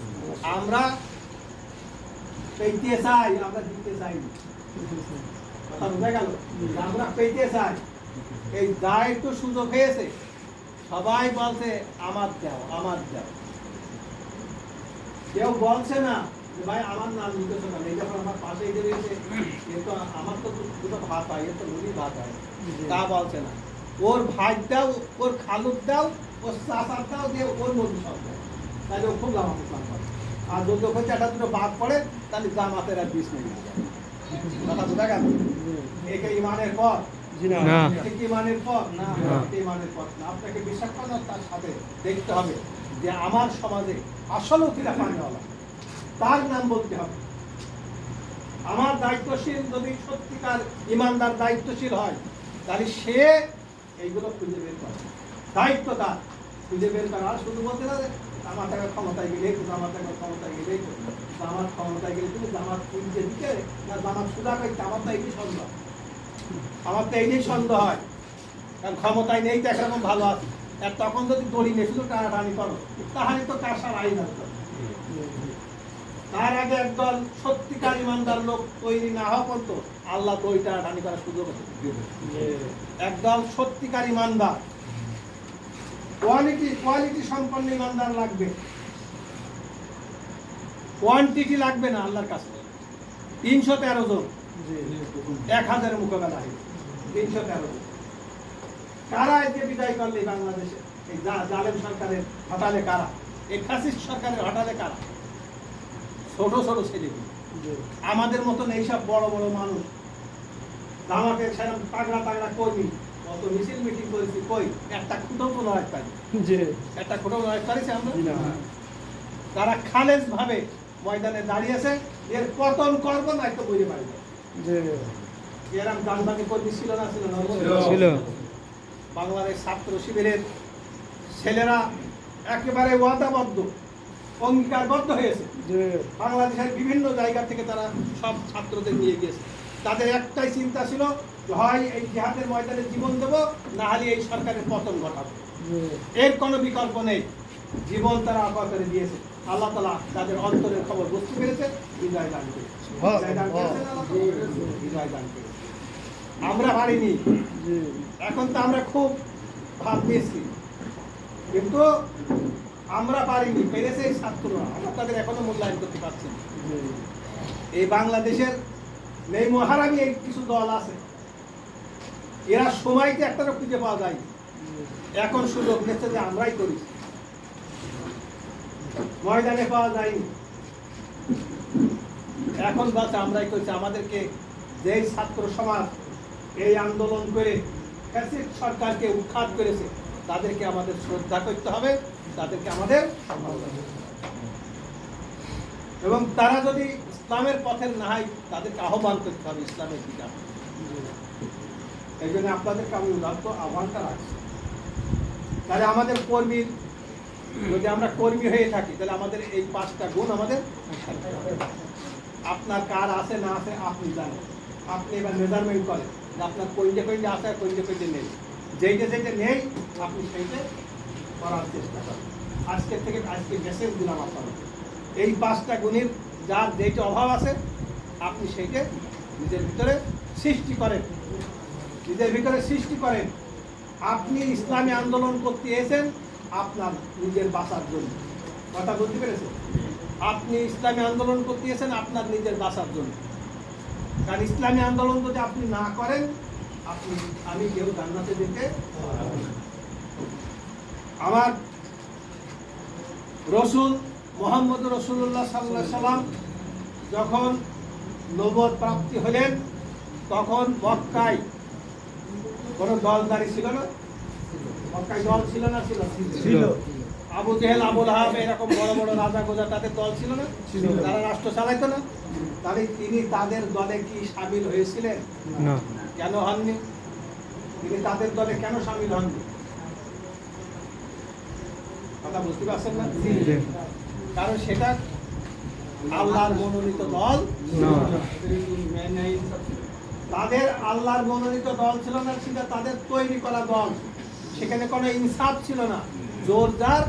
আমরা পেতে চাই আমরা দিতে চাই কথা বোঝা গেল আমরা পেতে চাই এই যা একটু সুযোগ হয়েছে সবাই বলছে আমার দাও কেউ বলছে না যে ভাই আমার নাম নিতেছে না এই যখন আমার পাশে এসে রয়েছে এ তো আমার তো দুটো ভাত হয় এর তো রুটি ভাত হয় তা বলছে না ওর ভাই দাও ওর খালুক দাও ওর চাচার দাও দিয়ে ওর মধ্যে সব দেয় তাহলে ও খুব জামাত ইসলাম করে আর যদি ওখানে একটা দুটো বাদ পড়ে তাহলে জামাতের আর 20 মিনিট কথা বোঝা গেল একে ইমানের পর না। ইমানের পর না ইমানের পর না আপনাকে বিশ্বাস করেন তার সাথে দেখতে হবে যে আমার সমাজে আসল অতিরা পানিওয়ালা তার নাম বলতে হবে আমার দায়িত্বশীল যদি সত্যিকার ইমানদার দায়িত্বশীল হয় তাহলে সে এইগুলো খুঁজে বের করে দায়িত্ব তার খুঁজে বের করা আর শুধু বলতে না যে আমার টাকা ক্ষমতায় গেলে আমার টাকা ক্ষমতায় গেলে আমার ক্ষমতায় গেলে তুমি জামাত খুঁজে দিতে না জামাত সুদা করতে আমার তো এই সন্দেহ আমার তো এই সন্দেহ হয় কারণ ক্ষমতায় নেই তো একরকম ভালো আছে আর তখন যদি দড়ি নেই শুধু টানাটানি করো তাহলে তো কারসার আইন আসবে তার আগে একদল সত্যিকার ইমানদার লোক তৈরি না হওয়া পর্যন্ত আল্লাহ দড়ি টানাটানি করার সুযোগ একদল সত্যিকার ইমানদার কোয়ালিটি সম্পন্ন ইমানদার লাগবে কোয়ান্টিটি লাগবে না আল্লাহর কাছে 313 জন 1000 মোকাবেলা হয় 313 জন কারা একে বিদায় করলে বাংলাদেশে এই জালেম সরকারের হটালে কারা এই ফ্যাসিস্ট সরকারের হটালে কারা ছোট ছোট ছেলেগুলো আমাদের মতন এইসব বড় বড় মানুষ জামাতের সেরকম তাগড়া কর্মী কত মিছিল মিটিং করেছি কই একটা খুঁটো কোনো এক পারি একটা খুঁটো নয় পারিছি আমরা তারা খালেজ ভাবে ময়দানে দাঁড়িয়েছে এর পতন করবো না একটা বইতে পারি এরকম গানবানি কর্মী ছিল না ছিল। বাংলাদেশ ছাত্র শিবিরের ছেলেরা একেবারে ওয়াদাবদ্ধ অঙ্গীকারবদ্ধ হয়েছে বাংলাদেশের বিভিন্ন জায়গা থেকে তারা সব ছাত্রদের নিয়ে গিয়েছে তাদের একটাই চিন্তা ছিল হয় এই জিহাদের ময়দানে জীবন দেব না হলে এই সরকারের পতন ঘটাবো এর কোনো বিকল্প নেই জীবন তারা অপর করে দিয়েছে আল্লাহ তাআলা তাদের অন্তরের খবর বুঝতে পেরেছে বিদায় দান করেছে বিজয় দান করেছেন আল্লাহ তাআলা? বিজয় দান করেছেন। আমরা পারিনি, এখন তো আমরা খুব ভাব নিয়েছি, কিন্তু আমরা পারিনি, পেরেছে এই ছাত্ররা। আমরা তাদের এখনো মূল্যায়ন করতে পারছি না। এই বাংলাদেশের এই মহারানী এই কিছু দল আছে, এরা সময়কে একটা খুঁজে পাওয়া যায়, এখন সুযোগ নিচ্ছে যে আমরাই করি, ময়দানে পাওয়া যায়নি, এখন বাস আমরাই করছি। আমাদেরকে যেই ছাত্র সমাজ এই আন্দোলন করে ফ্যাসিস্ট সরকারকে উৎখাত করেছে, তাদেরকে আমাদের শ্রদ্ধা করতে হবে, তাদেরকে আমাদের সম্মান করতে হবে। এবং তারা যদি ইসলামের পথের না হয়, তাদেরকে আহ্বান করতে হবে ইসলামের দিকে। এই জন্য আপনাদেরকে আমি উদাত্ত আহ্বানটা রাখছি। তাহলে আমাদের কর্মীর, যদি আমরা কর্মী হয়ে থাকি, তাহলে আমাদের এই 5টা গুণ আমাদের থাকতে হবে। আপনার কার আছে না আছে আপনি জানেন, আপনি এবার মেজারমেন্ট করেন যে আপনার কোনটা কোনটা আছে আর কোনটা কোনটা নেই। যেইটা যেটা নেই আপনি সেইটা করার চেষ্টা করেন। আজকের থেকে আজকে মেসেজ দিলাম আপনার, এই 5টা গুণের যার যেটা অভাব আছে আপনি সেইটা নিজের ভিতরে সৃষ্টি করেন, নিজের ভিতরে সৃষ্টি করেন। আপনি ইসলামী আন্দোলন করতে এসেছেন আপনার নিজের বাঁচার জন্য, কথা বলতে পেরেছেন? আপনি ইসলামী আন্দোলন করতে এসেছেন আপনার নিজের বাঁচার জন্য। কারণ ইসলামী আন্দোলন যদি আপনি না করেন, আমি কেউ জান্নাতে যেতে পারবো না। আমার রসুল মোহাম্মদ রসুল্লাহ সাল্লাল্লাহু আলাইহি সাল্লাম যখন নবুয়ত প্রাপ্তি হলেন, তখন মক্কায় কোনো দলদারি ছিল না, মক্কায় দল ছিল না, ছিল। আবু জেহেল, আবু লাহাব, এরকম বড় বড় রাজা গোজা, তাদের দল ছিল না, তারা রাষ্ট্র চালাইতো না। তাহলে তিনি তাদের দলে কি শামিল হয়েছিলেন? না। কেন হননি? তিনি তাদের দলে কেন শামিল হননি? কথা বুঝতে পারছেন না? কারণ সেটা আল্লাহর মনোনীত দল না। তাদের আল্লাহর মনোনীত দল ছিল না, সেটা তাদের তৈরি করা দল। সেখানে কোনো ইনসাফ ছিল না, জোরদার।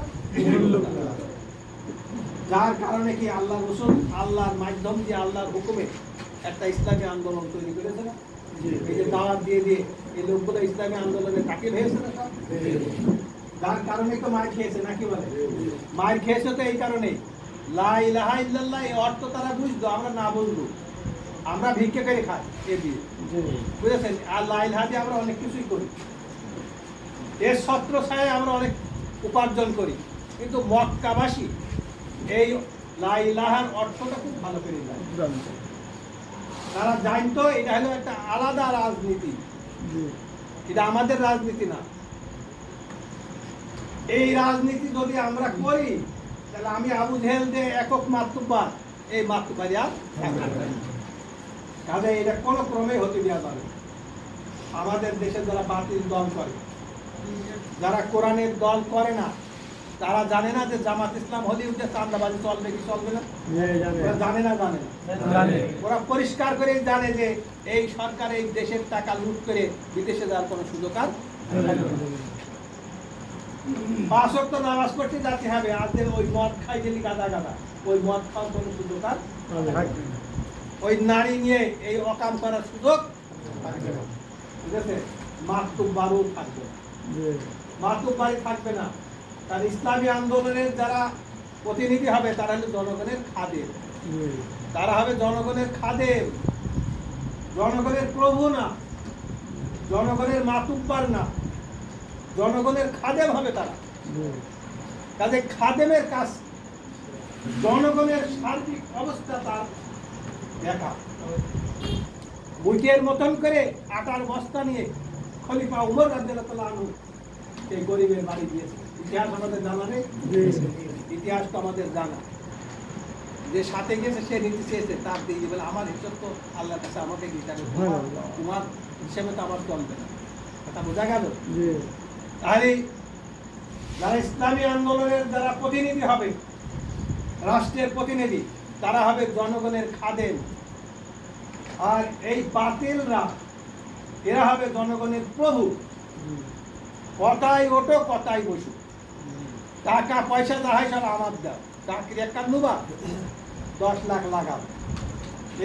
যার কারণে কি আল্লাহ রসুল আল্লাহর মাধ্যম দিয়ে, আল্লাহর হুকুমে একটা ইসলামী আন্দোলন তৈরি করেছে না? এই যে দাওয়াত দিয়ে দিয়ে এই লোকগুলো ইসলামী আন্দোলনে দাখিল হয়েছে না? যার কারণে তো মার খেয়েছে, নাকি বলে? মার খেয়েছে তো এই কারণে, লা ইলাহা ইল্লাল্লাহ এই অর্থ তারা বুঝতো, আমরা না বুঝবো। আমরা ভিক্ষে করে খাই এ দিয়ে, বুঝেছেন? আর লা ইলাহা দিয়ে আমরা অনেক কিছুই করি, এর ছত্র ছায়ায় আমরা অনেক উপার্জন করি। কিন্তু মক্কাবাসী এই লা ইলাহার অর্থটা খুব ভালো করে জানে। তারা জানতো এটা হলো একটা আলাদা রাজনীতি, এটা আমাদের রাজনীতি না। এই রাজনীতি যদি আমরা করি, তাহলে আমি আবু জেহেল যে একক মাতব্বার, এই মাতব্বারি আর কাজে এটা কোনো ক্রমে হতে দেওয়া যাবে। আমাদের দেশে যারা বাতিল দল করে, যারা কোরআনের দল করে না, তারা জানে না যে জামাত ইসলাম হলে যে চাঁদাবাজি চলবে কি চলবে না? জানে না, জানে না। ওরা পরিষ্কার করে জানে যে এই সরকার এই দেশের টাকা লুট করে বিদেশে যাওয়ার কোনো সুযোগ আর 5 ওয়াক্ত নামাজ পড়তে যাতে হবে, আর যে ওই মদ খাই গেলি গাদা গাদা, ওই মদ খাওয়ার কোনো সুযোগ আর, ওই নারী নিয়ে এই অকাম করার সুযোগ থাকবে না। ঠিক আছে? মাতুব্বারও থাকবে না, মাতুব্বারি থাকবে না। কারণ ইসলামী আন্দোলনের যারা প্রতিনিধি হবে, তারা হলো জনগণের খাদেম, তারা হবে জনগণের খাদেম, জনগণের প্রভু না, জনগণের মাতুব্বার না, জনগণের খাদেম হবে তারা। কাজে খাদেমের কাজ জনগণের সার্বিক অবস্থা তার দেখা। বুটের মতন করে আটার বস্তা নিয়ে খলিফা উমর রাদিয়াল্লাহু আনহু এই গরিবের বাড়ি দিয়েছে। ইতিহাস আমাদের জানা নেই, ইতিহাস তো আমাদের জানা। যে সাথে গেছে সে নীতি চেয়েছে, তার দিয়ে বলে আমার হিসাব তো আল্লাহর কাছে আমাকে দিতে হবে, তোমার হিসেবে তো আমার চলবে না। কথা বোঝা গেল? তাহলে যারা ইসলামী আন্দোলনের যারা প্রতিনিধি হবে, রাষ্ট্রের প্রতিনিধি, তারা হবে জনগণের খাদেম। আর এই বাতিলরা, এরা হবে জনগণের প্রভু। কথায় ওঠো, কথায় বসো, টাকা পয়সা যা হয় সব আমার দাও, চাকরি একটা নুবা 10 লাখ লাগাও,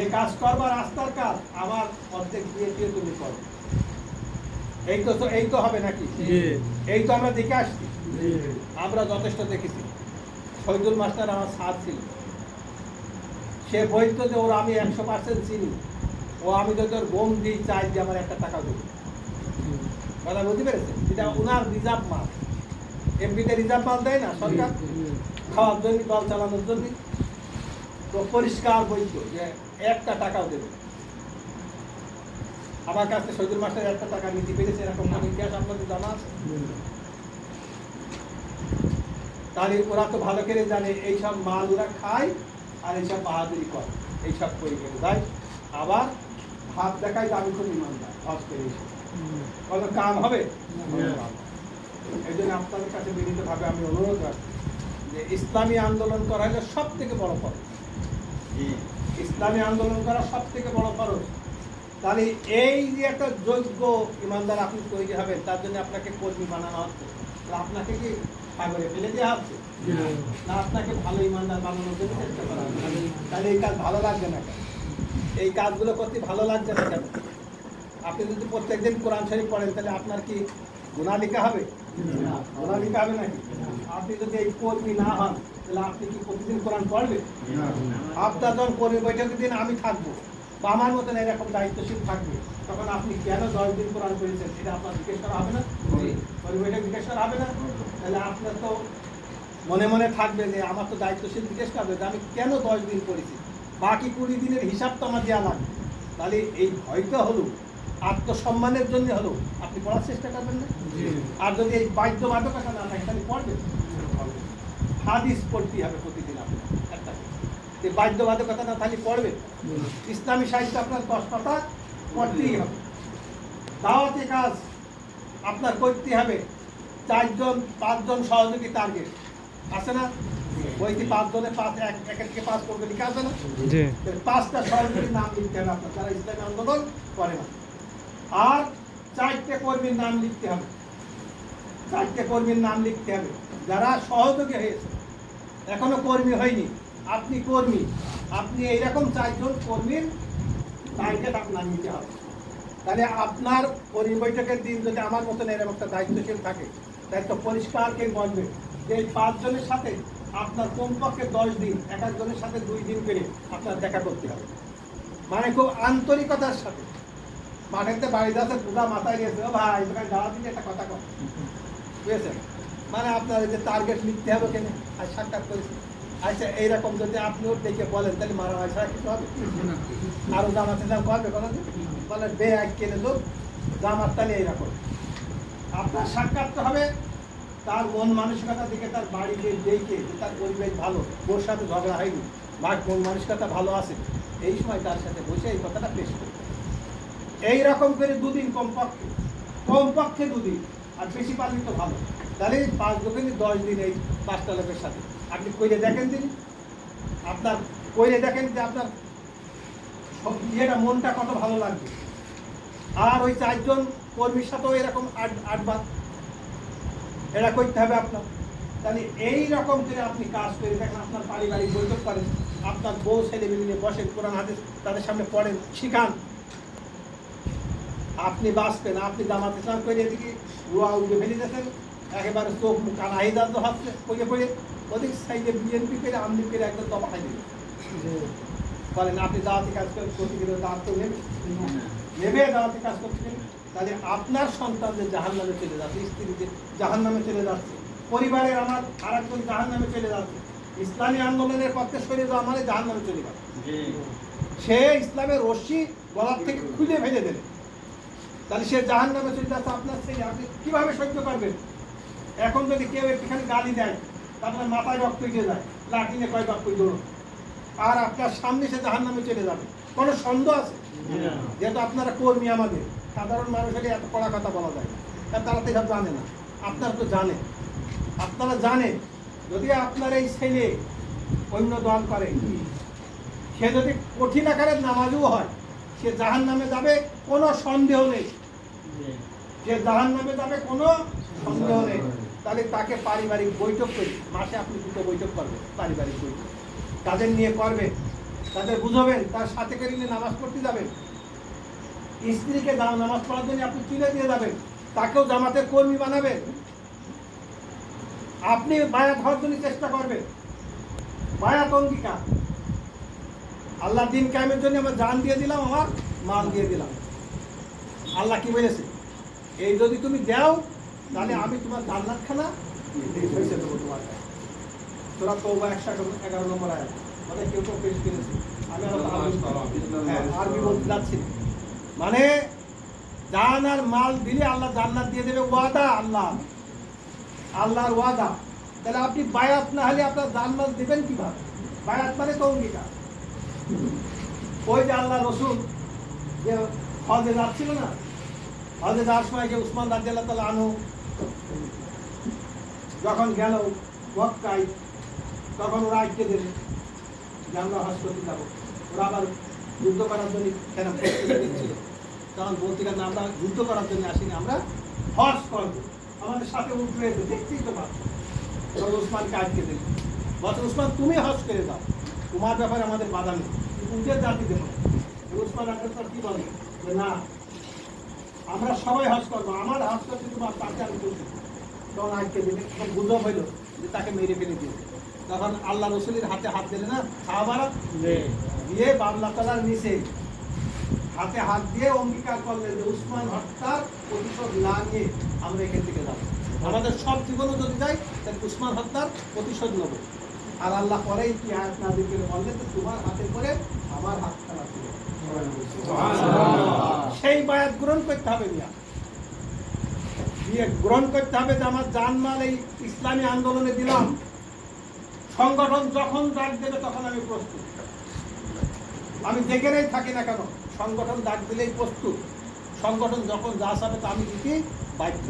এই কাজ করবার রাস্তার কাজ আমার অর্ধেক দিয়ে দিয়ে তুমি করো। এই তো হবে নাকি? এই তো আমরা দেখে আসছি, আমরা যথেষ্ট দেখেছি। শহীদুল মাস্টার আমার সাথ ছিল, সে বলতো যে ওর আমি 100% চিনি, ও আমি যদি ওর বোম দিই চাই যে আমার 1 টাকা দেবো। কথা বুঝতে পেরেছেন? এটা ওনার রিজার্ভ মাল, এমপিতে রিজার্ভ মাল দেয় না সরকার খাওয়ার জন্য, দল চালানোর জন্য। তো পরিষ্কার বলতো যে 1 টাকাও দেবে। আমার কাছে শহীদুল মাস্টার 1 টাকা নিতে পেরেছে এরকম ইতিহাস আপনাদের জানা আছে? তাহলে ওরা তো ভালো করে জানে এইসব মাল ওরা খায় আর এইসব বাহাদুরি করে, এইসব করে গেলে তাই আবার ভাব দেখায় যে আমি খুব ইমানদার, হজ করে এসে কোনো কাম হবে। এই জন্য আপনাদের কাছে বিনীতভাবে আমি অনুরোধ রাখি যে ইসলামী আন্দোলন করা হলে সব থেকে বড় ফরজ। ইসলামী আন্দোলন করা সব থেকে বড় ফরজ। তাহলে এই যে একটা যোগ্য ইমানদার আপনি তৈরি হবেন, তার জন্য আপনাকে কর্মী বানানো হচ্ছে, আপনাকে কি সাগরে ফেলে দেওয়া হচ্ছে না, আপনাকে ভালো ইমানদার বানানোর জন্য চেষ্টা করা হচ্ছে। তাহলে এই কাজ ভালো লাগবে না কেন? এই কাজগুলো করতে ভালো লাগছে না কেন? আপনি যদি প্রত্যেকদিন কোরআন শরীফ পড়েন তাহলে আপনার কি গুনাহ লেখা হবে? গুনাহ লেখা হবে নাকি? আপনি যদি এই কর্মী না হন তাহলে আপনি কি প্রতিদিন কোরআন পড়বেন? আপনার যখন কর্মী বৈঠকের দিন আমি থাকবো বা আমার মতন এরকম দায়িত্বশীল থাকবে, তখন আপনি কেন 10 দিন কোরআন পড়েছেন এটা আপনার জিজ্ঞেস করা হবে না? কর্মী বৈঠক জিজ্ঞেস করা হবে না? তাহলে আপনার তো মনে মনে থাকবে যে আমার তো দায়িত্বশীল জিজ্ঞেস করবে যে আমি কেন 10 দিন পড়েছি, বাকি 20 দিনের হিসাব তো আমার দেওয়া লাগবে। তাহলে এই ভয়টা হলো আত্মসম্মানের জন্য হলো আপনি পড়ার চেষ্টা করবেন না? আর যদি এই বাধ্যবাধকতা না থাকে তাহলে পড়বেন। হাদিস পড়তে হবে প্রতিদিন আপনার একটা, এই বাধ্যবাধকতা না থাকলে পড়বেন। ইসলামী সাহিত্য আপনার 10 পাতা পড়তেই হবে। দাওয়াতি কাজ আপনার করতে হবে। 4-5 সহযোগী টার্গেট আছে না? বইতে 5 জনে 1 থেকে 5 পর্যন্ত লিখা আছে না? 5টা সহযোগীর নাম লিখতে হবে আপনার, যারা ইসলামী আন্দোলন করে না। আর 4টে কর্মীর নাম লিখতে হবে, 4টে কর্মীর নাম লিখতে হবে যারা সহযোগী হয়েছে, এখনো কর্মী হয়নি। আপনি কর্মী, আপনি এইরকম 4 জন কর্মীর টার্গেট আপনার নিতে হবে। তাহলে আপনার কর্মী বৈঠকের দিন যদি আমার মতন এরকম একটা দায়িত্বশীল থাকে, দায়িত্ব পরিষ্কার কে বলবে যে এই 5 জনের সাথে আপনার কমপক্ষে 10 দিন, 1 জনের সাথে 2 দিন করে আপনার দেখা করতে হবে, মানে খুব আন্তরিকতার সাথে। মাঠেতে বাড়ি যাচ্ছে পূজা মাথায় গেছে, ও ভাই দোকান দাওয়া দিলে একটা কথা কম, বুঝেছেন? মানে আপনার যে টার্গেট লিখতে হবে কেন আর সাক্ষাৎ করেছি। আচ্ছা এইরকম যদি আপনি ওর দেখে বলেন তাহলে মারামারি ছাড়া কিছু হবে? আরো জামাতে যা করবে কোনোদিন বলে বে এক কেনে লোক জামাত, তাহলে এইরকম আপনার সাক্ষাৎ হবে তার মন মানসিকতা দিকে, তার বাড়িতে দেখে তার পরিবেশ ভালো, ওর সাথে ঝগড়া হয়নি, বাট মন মানসিকতা ভালো আছে, এই সময় তার সাথে বসে এই কথাটা পেশ করতে। এইরকম করে 2 দিন কমপক্ষে 2 দিন, আর বেশি পারলে তো ভালো। তাহলে 5 দোকানে 10 দিন এই 5টা লোকের সাথে আপনি কইরে দেখেন দিন, আপনার কইরে দেখেন যে আপনার ইয়েটা মনটা কত ভালো লাগবে। আর ওই 4 জন কর্মীর সাথেও এরকম 8 বার এটা করতে হবে আপনার। তাহলে এইরকম করে আপনি কাজ করে দেখেন, আপনার পারিবারিক বৈঠক করেন, আপনার বউ ছেলে মিলিয়ে বসেন, কোরআন হাদিস তাদের সামনে পড়েন, শিখান, আপনি বাঁচবেন। আপনি জামাত ইসলাম করে এদিকে রোয়া উঠে ফেলে দিয়েছেন, একেবারে চোখ মুখ কানা হাইদার হাতে পড়ে পড়ে ওদিক সাইডে বিএনপি করে আমলি করে একদম দফা খাই দিলেন। বলেন আপনি দাওয়াতি কাজ করতে গেলে দাওয়াত তো নেবে দাওয়াতি কাজ করতে গেলে, তাহলে আপনার সন্তান যে জাহান নামে চলে যাচ্ছে, স্ত্রী যে জাহান নামে চলে যাচ্ছে, পরিবারের আমার আর একজন জাহান নামে চলে যাচ্ছে, ইসলামী আন্দোলনের পক্ষে সরে যাওয়া মানে জাহান নামে চলে যাবে। সে ইসলামের রশ্মি গলার থেকে খুলে ফেলে দেবে, তাহলে সে জাহান নামে চলে যাচ্ছে। আপনার ছেলে আপনি কিভাবে সহ্য করবেন? এখন যদি কেউ একটুখানি গালি দেয় আপনার মাথায় রক্ত উঠে যায়, লাঠিনে কয় রক্ত দৌড়, আর আপনার সামনে সে জাহান নামে চলে যাবে, কোনো সন্দেহ আছে? যেহেতু আপনারা কর্মী, আমাদের সাধারণ মানুষের এত কড়া কথা বলা যায় না, তারা তো এসব জানে না। আপনারা তো জানেন, আপনারা জানেন যদি আপনার এই ছেলে অন্য দল করে, সে যদি কঠিন আকারের নামাজও হয়, সে জাহান নামে যাবে, কোনো সন্দেহ নেই, সে জাহান নামে যাবে, কোনো সন্দেহ নেই। তাহলে তাকে পারিবারিক বৈঠক করি, মাসে আপনি 2টো বৈঠক করবেন, পারিবারিক বৈঠক কাদের নিয়ে করবে? তাদের বুঝাবেন, তার সাথে করে নিয়ে নামাজ পড়তে যাবেন। স্ত্রীকে নামাজ পড়ার জন্য আপনি তুলে দিয়ে যাবেন, তাকেও জামাতের কর্মী বানাবেন। আপনি বায়াত হওয়ার জন্য চেষ্টা করবেন। বায়াত অঙ্গীকার, আল্লাহ দিন কায়েমের জন্য আমার জান দিয়ে দিলাম, আমার মাল দিয়ে দিলাম। আল্লাহ কি বলেছে? এই যদি তুমি দাও তাহলে আমি তোমার জান্নাতখানা পৌঁছে দেবো তোমার কাছে। সূরা তাওবা 111 নম্বর আয়াত। মানে কেউ তো পেশ করেছে, আমি আরবি বলতে যাচ্ছি। মানে জান আর মাল দিলে আল্লাহ জান্নাত দিয়ে দেবে, ওয়াদা আল্লাহর ওয়াদা। তাহলে আপনি বায়াত না হলে আপনার জান্নাত দেবেন কিভাবে? বায়াত মানে তো অঙ্গীকার। ওই যে আল্লাহ রসুল যে হজে যাচ্ছিল না, হজে যাওয়ার সময় যে উসমান রাদিয়াল্লাহু তাআলা আনহু যখন গেল মক্কায়, তখন ওরা আটকে দিল যে আমরা হজ করতে যাবো। ওরা আবার যুদ্ধ করার জন্য কেন দিচ্ছিল, তখন বলতে গেল আমরা যুদ্ধ করার জন্য আসিনি, আমরা হজ করবো, আমাদের সাথে উঠে দেখতেই তো পাচ্ছ। তখন উসমানকে আটকে দিল, বলছে উসমান তুমি হজ করে দাও, তোমার ব্যাপারে আমাদের বাধা নেই, উঠে জাতি দেবো। উসমান আকবর কি বলে যে না, আমরা সবাই হজ করবো, আমার হজ করতে তোমার তাকে আমি বলছি। তখন আজকে দিনে তখন গুজব হইল যে তাকে মেরে ফেলে দিল। তখন আল্লাহ রসুলের হাতে হাত দিলে না সাহাবারা, দিয়ে বাবলা তলার নিচে হাতে হাত দিয়ে অঙ্গীকার করলেন যে উসমান হত্যার প্রতিশোধ না নিয়ে আমরা এখান থেকে যাবো, আমাদের সব জীবনও যদি যাই তাহলে উসমান হত্যার প্রতিশোধ নেবো। আর আল্লাহ পরেই কি আয়াত নাযিল করে বললেন যে তোমার হাতে করে আমার হাত খারাপ ছিল। সেই বায়াত গ্রহণ করতে হবে, দিয়ে গ্রহণ করতে হবে যে আমার জানমাল এই ইসলামী আন্দোলনে দিলাম, সংগঠন যখন ডাক দেবে তখন আমি প্রস্তুত। আমি যেখানেই থাকি না কেন সংগঠন ডাক দিলেই প্রস্তুত। সংগঠন যখন যা চাবে তা আমি দিতে বাধ্য।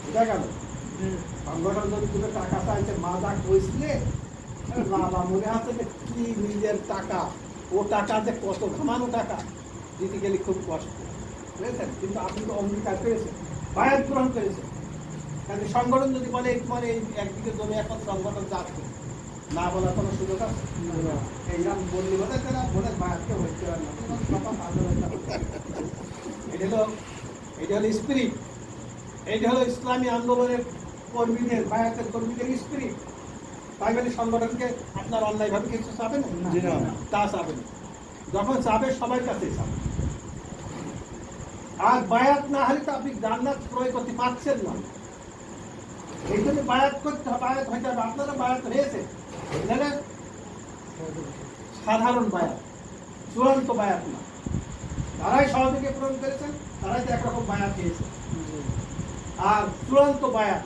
বুঝা গেল? সংগঠন যদি তুমি টাকা চাইছে মা যা কইছিলে, বাবা মনে হচ্ছে যে কি নিজের টাকা, ও টাকা যে কত ঘামানো টাকা, দিতে গেলে খুব কষ্ট, বুঝেছেন? কিন্তু আপনি তো অঙ্গীকার করেছেন, বায়াত গ্রহণ করেছেন। কাজে সংগঠন যদি বলে তোমার এই একদিকে জমি এখন সংগঠন যাচ্ছে, না বলার কোনো সুযোগ আছে? এইরকম বললি বলে তারা বলে বায়াতকে হইতে পারে না। এটা হলো স্পিরিট, এইটা হলো ইসলামী আন্দোলনের কর্মীদের, বায়াতের কর্মীদের স্পিরিট। তাই বলে সংগঠনকে আপনার অন্যায়ভাবে কিছু চাবেন না, তা চাবেন। যখন চাবে সবার কাছে চাবে। আর বায়াত না হলে তো আপনি জান্নাত ক্রয় করতে পারছেন না। এই জন্য বায়াত করতে হবে, বায়াত হইতে হবে। আপনারা বায়াত হয়েছে, জানেন? সাধারণ বায়াত, চূড়ান্ত বায়াত না। তারাই সহযোগী পূরণ করেছেন, তারাই তো একরকম বায়াত পেয়েছে। আর চূড়ান্ত বায়াত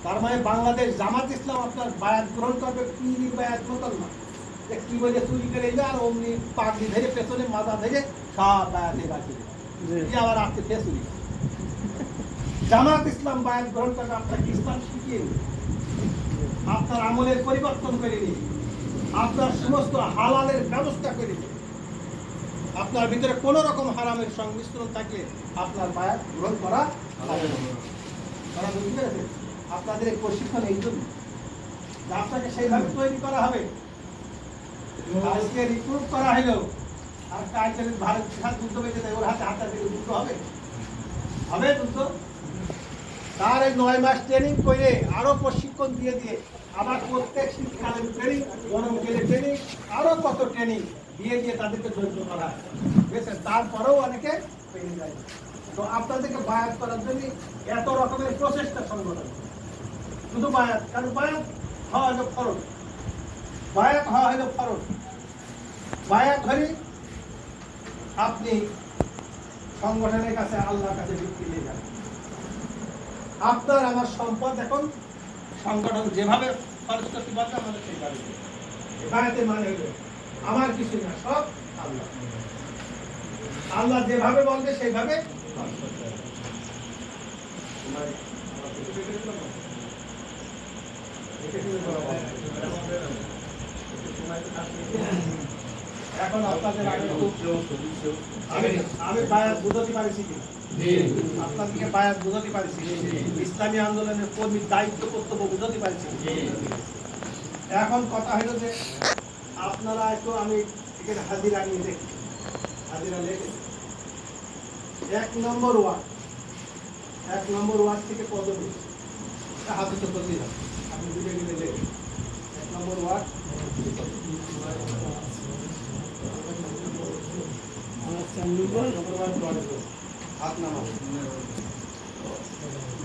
তার মানে বাংলাদেশ জামাত ইসলাম আপনার বায়াত গ্রহণ করবে, পীর বায়াত মতন না যে কি বলে চুরি করে এলে আর অমনি পাগড়ি ধরে পেছনে মাথা ধরে সব বায়াতে রাখি আবার আপনি চুরি। জামাত ইসলাম বায়াত গ্রহণ করবে আপনাকে ইসলাম শিখিয়ে নিয়ে, আপনার আমলের পরিবর্তন করে নিয়ে, আপনার সমস্ত হালালের ব্যবস্থা করে নিয়ে, আপনার ভিতরে কোন রকম হারামের সংমিশ্রণ থাকলে আপনার বায়াত গ্রহণ করা হবে না। তারা বুঝতে পেরেছে? আপনাদের এই প্রশিক্ষণ এই জন্য আপনাকে সেইভাবে তৈরি করা হবে। আজকে রিক্রুট করা হলো, আর কালকের ভারত যুদ্ধ বেঁচে দেয়, ওর হাতে হাতে দিলে যুদ্ধ হবে? হবে যুদ্ধ? তার এই 9 মাস ট্রেনিং করে আরো প্রশিক্ষণ দিয়ে দিয়ে আবার প্রত্যেক শীতকালীন ট্রেনিং, গরমকালে ট্রেনিং, আরো কত ট্রেনিং দিয়ে দিয়ে তাদেরকে যোগ্য করা হয়, বুঝেছেন? তারপরেও অনেকে পেয়ে যায়। তো আপনাদেরকে বায়াত করার জন্য এত রকমের প্রচেষ্টা সংগঠন, শুধু বায়াত, কারণ বায়াত হওয়া হলো ফরজ, বায়াত হওয়া হলো ফরজ। বায়াত হলে আপনি সংগঠনের কাছে, আল্লাহর কাছে ভিত্তি নিয়ে যাবেন। আপনার আমার সম্পদ এখন সংগঠন যেভাবে খরচ করতে পারবে আমাদের সেইভাবে। বায়াতের মানে হলো আমার কিছু না, সব আল্লাহ। আল্লাহ যেভাবে বলবে সেইভাবে। এখন আপনাদের আগে আমি বায়াত বুঝাতে পারছি কি? আপনাদেরকে বায়াত বুঝাতে পারছি, ইসলামী আন্দোলনের কর্মীর দায়িত্ব কর্তব্য বুঝাতে পারছি। এখন কথা হলো যে আপনারা একটু আমি এখানে হাজিরা নিয়ে দেখি, হাজিরা লেখে 1 নম্বর ওয়ার্ড থেকে পদবী হাতে তো বললেই হবে, আপনি বুঝে গেলে লেখেন 1 নম্বর ওয়ার্ড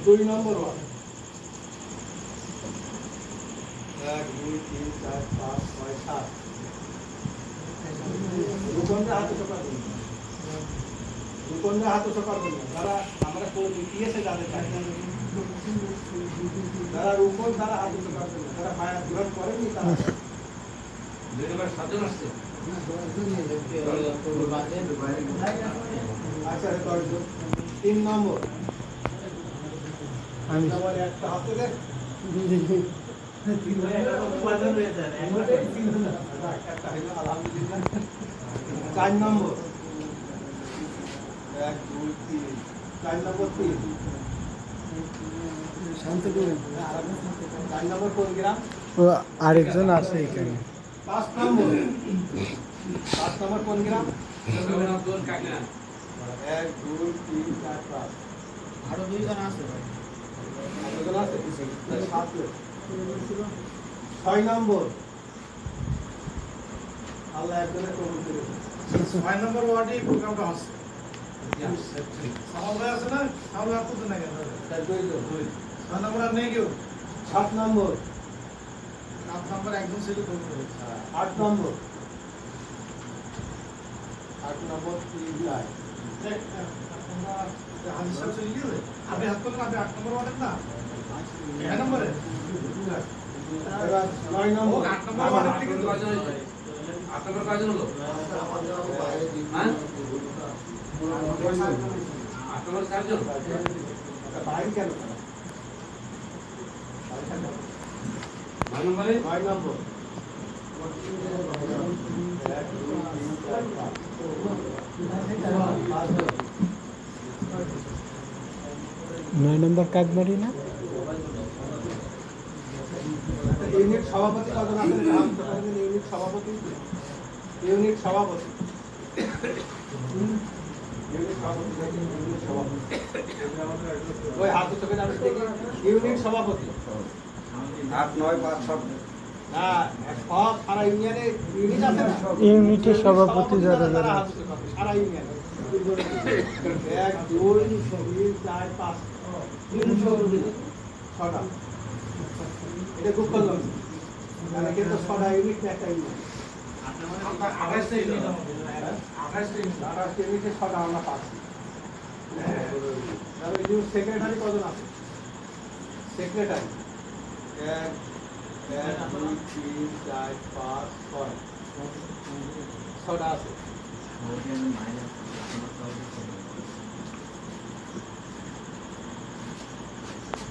2 নম্বর ওয়ার্ড 1 2 3 4 5 6 7 রূপন্দ্র হাতে সকাল দিন, রূপন্দ্র হাতে সকাল দিন যারা আমরা করে দিয়েছে যাদের যারা রূপন তারা হাতে সকাল দিন, যারা মায়া গ্রহণ করেনি তারা আচ্ছা 3 নম্বর আমি একটা হাতে দেখ 4 নম্বর 1 2 3 4 নম্বর 3 শান্ত করুন। 4 নম্বর কোন গ্রাম? ও আরেকজন আছে এখানে। 5 নম্বর কোন গ্রাম? 1 2 3 4 5 আরো 2 জন আছে ভাই। আরেকজন আছে 7 6 নম্বর আল্লাহ একজনের কবুল করে 6 নম্বর ওয়ার্ডে এই প্রোগ্রামটা হচ্ছে। সাহাবা আছে না? সাহাবা তো না কেন? তাই 2 6 নম্বর আর নেই কেউ। 7 নম্বর 7 নম্বর একজন ছিল তো। 8 নম্বর 3 যায় দেখ আমরা হাদিস সাহেব চলে গেলে আপনি হাত করলেন, আপনি 8 নম্বর ওয়ার্ডের না 9 নম্বরে এবার 9 নম্বর 8 নম্বর ওয়ার্ডের থেকে তো 8 নম্বর কয়জন হলো? হ্যাঁ? 8 নম্বর 4 জন? বাইরে কেন 9 নম্বরে? 9 নম্বর 9 নম্বর কাকবাড়ি না? ইউনিট সভাপতি কজন আছেন? নাম তো বলেন। ইউনিট সভাপতি ওই হাত চোখে যাবে দেখি ইউনিট সভাপতি 8 9 5 7 না সব সারা ইউনিয়নে ইউনিট আছে না? ইউনিটের সভাপতি যারা তারা যারা হাত উঁচু করবে, সারা ইউনিয়নে 1 2 3 4 5 6টা এটা খুব করলাম মানে কিন্তু 6টা ইউনিট না একটা ইউনিট 28টা ইউনিট আমাদের 28টা ইউনিট 28 ইউনিটে 6টা আমরা পাচ্ছি। তাহলে ইউনিট সেক্রেটারি কজন আছে? সেক্রেটারি 1 2 3 4 5 6 6টা আছে।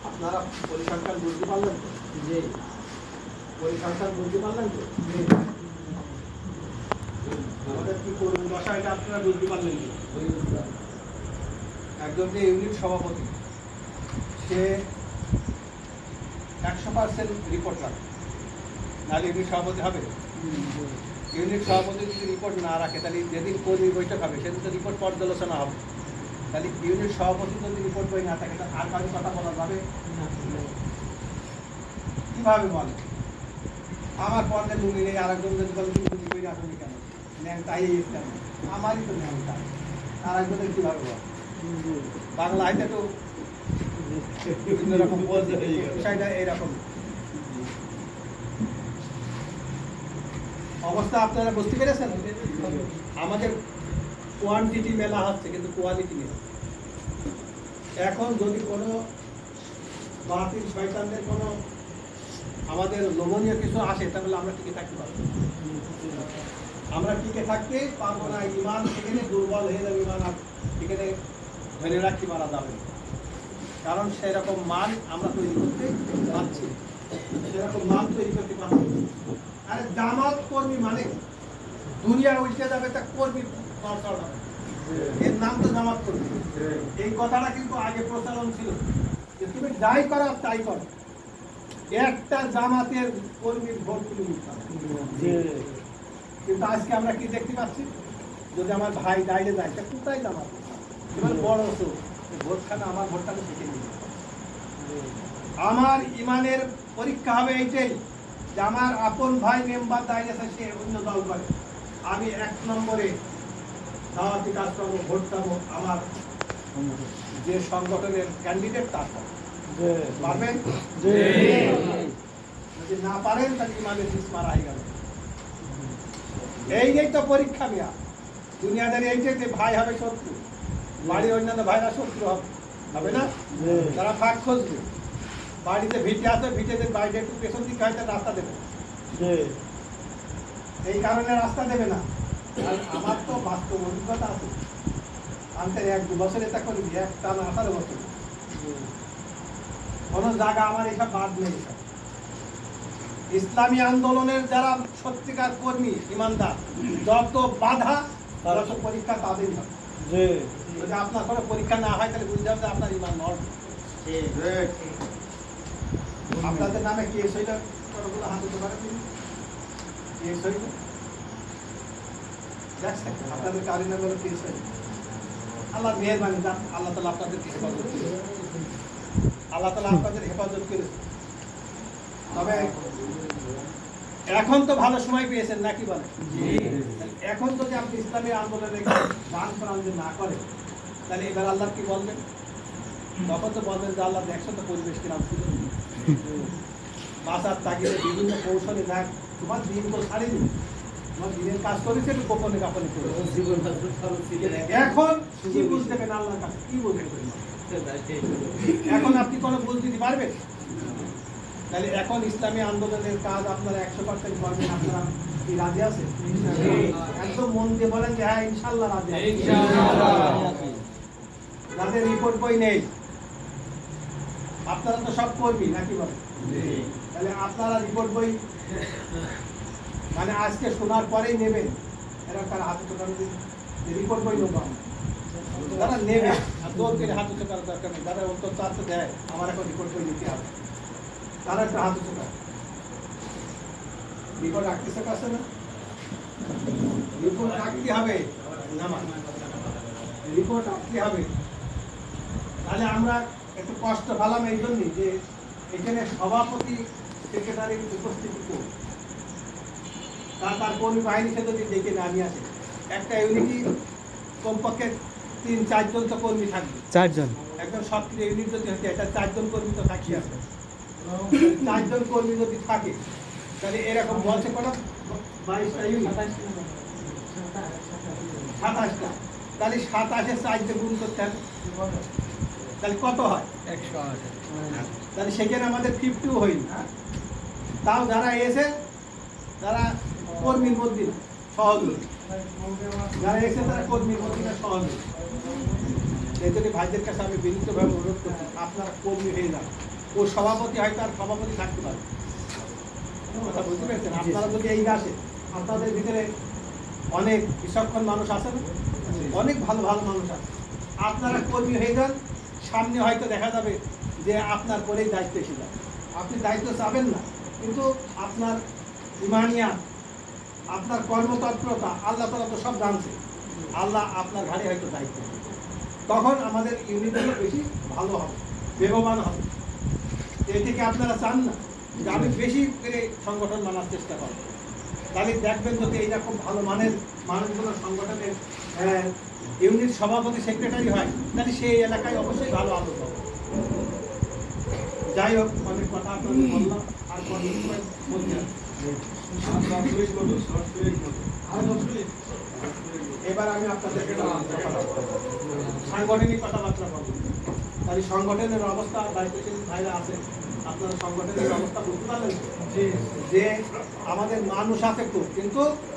আপনারা পরিসংখ্যান বুঝতে পারলেন তো? পরিসংখ্যান বুঝতে পারলেন তো? আমাদের কি করুন দশা এটা আপনারা বুঝতে পারলেন তো? একজন যে ইউনিট সভাপতি সে 100% রিপোর্ট রাখে, নাহলে ইউনিট সভাপতি হবে? ইউনিট সভাপতি যদি রিপোর্ট না রাখে তাহলে যেদিন কর্মী বৈঠক হবে সেদিন তো রিপোর্ট পর্যালোচনা হবে। তাহলে ইউনিট সভাপতি যদি রিপোর্ট বই না থাকে তাহলে আর কারো কথা বলা যাবে কিভাবে বলে? আমার পর্যায়ে লুঙ্গি নেই, আর একজন যদি বলে তুমি বই রাখুন কেন নেন তাই কেন? আমারই তো নেন তাই আর একজনের কীভাবে বল? বাংলা হয়তো একটু বিভিন্ন রকম বলতে বিষয়টা এইরকম অবস্থা আপনারা বুঝতে পেরেছেন? আমাদের কোয়ান্টিটি মেলা হচ্ছে কিন্তু কোয়ালিটি নেই। এখন যদি কোনো বাতিল শয়তানদের কোনো আমাদের লোভনীয় কিছু আসে তাহলে আমরা টিকে থাকতে পারবো, আমরা টিকে থাকতে পারবো না। ইমান সেখানে দুর্বল হয়ে যাবে, ইমান আর সেখানে ধরে রাখতে পারা যাবে না। কারণ সেরকম মান আমরা তৈরি করতে পারছি, সেরকম মান তৈরি করতে পারছি। আরে জামাত কর্মী মানে দুনিয়া উল্টে যাবে তা কর্মী দরকার হবে, এর নাম তো জামাত কর্মী। এই কথাটা কিন্তু আগে প্রচলন ছিল যে তুমি যাই করো তাই করো, একটা জামাতের কর্মীর ভোট তুমি নিতে হবে। কিন্তু আজকে আমরা কি দেখতে পাচ্ছি, যদি আমার ভাই দাঁড়িয়ে যায় তা কোথায় দাম আছে, এবার বড় তো ভোটখানা আমার ভোটখানা শিখে নিয়ে আমার ইমানের পরীক্ষা হবে এইটাই যে আমার আপন ভাই মেম্বার দাঁড়িয়ে আছে, সে অন্য দল করে, আমি 1 নম্বরে দাওয়াতি কাজ করবো, ভোট পাবো আমার যে সংগঠনের ক্যান্ডিডেট তার পারবেন। যদি না পারেন তাহলে ইমানের বিষ মারা হয়ে গেল। এই তো পরীক্ষা মিয়া, দুনিয়াদারি এইটাই যে ভাই হবে শত্রু, বাড়ির অন্যান্য ভাইরা শত্রু হবে না, তারা ফাঁক খুঁজবে। বাড়িতে ভিটে আছে, ভিটেদের বাইরে একটু পেছন দিকে হয়তো রাস্তা দেবে, এই কারণে রাস্তা দেবে না। আর আমার তো বাস্তব অভিজ্ঞতা আছে, আনতে 1-2 বছর এটা করি, 18 বছর কোন জায়গা আমার এসব বাদ নেই। ইসলামী আন্দোলনের যারা সত্যিকার কর্মী ইমানদার, যত বাধা যত পরীক্ষা তাদেরই হবে। যদি আপনার কোনো পরীক্ষা না হয় তাহলে বুঝতে হবে যে আপনার ইমান নড়বে। আপনাদের নামে কেস হইলে কতগুলো হাত হতে পারে, কেস হইল দেখছেন আপনাদের কারি নামে কেস হইল। আল্লাহ মেহেরবানি, আল্লাহ তাআলা আপনাদের হেফাজত করে, আল্লাহ তাআলা আপনাদের হেফাজত করেছে। তবে এখন তো ভালো সময় পেয়েছেন নাকি বলে, এখন যদি আপনি ইসলামী আন্দোলনে গান প্রাণ না করেন তাহলে এবার আল্লাহ কি বলবেন? তখন তো বলবেন যে আল্লাহ দেখছো তো পরিবেশ কিরাম ছিল, বাঁচার তাগিদে বিভিন্ন কৌশলে দেখ, তোমার দিন তো ছাড়িনি, তোমার দিনের কাজ করেছে একটু গোপনে কাপনে করে। এখন কি বুঝ দেবেন আল্লাহর কাছে, কি বলবেন? এখন আপনি কোনো বুঝ দিতে পারবেন? তাহলে এখন ইসলামী আন্দোলনের কাজ আপনারা 100% করবেন। আপনারা কি রাজি আছেন? একদম মন দিয়ে বলেন যে হ্যাঁ ইনশাআল্লাহ রাজি আছি। যাদের রিপোর্ট বই নেই, আপনারা তো সব কর্মী নাকি বলেন? তাহলে আপনারা রিপোর্ট বই মানে আজকে শোনার পরেই নেবেন, এরা তার হাতে তোলার রিপোর্ট বই নেবো আমরা, যারা নেবে আর দৌড় করে হাতে তোলার দরকার নেই, যারা অন্তত চাচ্ছে দেয় আমার এখন রিপোর্ট বই নিতে হবে, তারা একটা হাতে চোখা রিপোর্ট রাখতেছে কাছে না, রিপোর্ট রাখতে হবে, রিপোর্ট রাখতে হবে। তাহলে আমরা একটু কষ্ট পেলাম এই জন্যই যে এখানে সভাপতি সেক্রেটারির উপস্থিতি কম, তার কর্মী বাহিনীকে যদি ডেকে না নিয়ে আসে, একটা ইউনিটি কমপক্ষে 3-4 জন তো কর্মী থাকবে, 4 জন একদম সক্রিয় ইউনিট যদি হচ্ছে, এটা 4 জন কর্মী তো থাকি আছে, 4 জন কর্মী যদি থাকে তাহলে এরকম বলছে কটা 22টা ইউনিট, 27টা, তাহলে 27-এ 4 দিয়ে গুণ করতে হবে, তাহলে কত হয়? 108। তাহলে সেখানে আমাদের 50 হয়নি, তাও যারা এসে তারা কর্মীর মধ্যে সহজ, যারা এসে তারা কর্মীর মধ্যে সহজ। এই জন্য ভাইদের কাছে আমি বিনীতভাবে অনুরোধ করছি, আপনারা কর্মী হয়ে যান। ও সভাপতি হয়তো আর সভাপতি থাকতে পারে, কথা বুঝতে পেরেছেন? আপনারা যদি এই আসে, আপনাদের ভিতরে অনেক বিচক্ষণ মানুষ আছে না, অনেক ভালো ভালো মানুষ আছে, আপনারা কর্মী হয়ে যান। সামনে হয়তো দেখা যাবে যে আপনার পরেই দায়িত্ব এসে যাবে, আপনি দায়িত্ব চাবেন না, কিন্তু আপনার ইমানিয়া, আপনার কর্মতৎপরতা আল্লাহ তাআলা তো সব জানছে, আল্লাহ আপনার ঘাড়ে হয়তো দায়িত্ব দেবে। তখন আমাদের ইউনিটগুলো বেশি ভালো হবে, বেগবান হবে। এটিকে আপনারা চান না যে আমি বেশি করে সংগঠন মানার চেষ্টা করব, তাহলে দেখবেন যদি এইরকম ভালো মানের মানুষগুলো সংগঠনের ইউনিট সভাপতি সেক্রেটারি হয়, তাহলে সেই এলাকায় অবশ্যই ভালো আলো হবে। যাই হোক, অনেক কথা আপনাদের বললাম, আর বলতে এবার আমি আপনাদেরকে সাংগঠনিক কথাবার্তা বলবো। তাহলে সংগঠনের অবস্থা, দায়িত্বশীল ভাইরা আছে, আপনারা সংগঠনের অবস্থা বুঝতে পারলেন যে আমাদের মানুষ আছে খুব, কিন্তু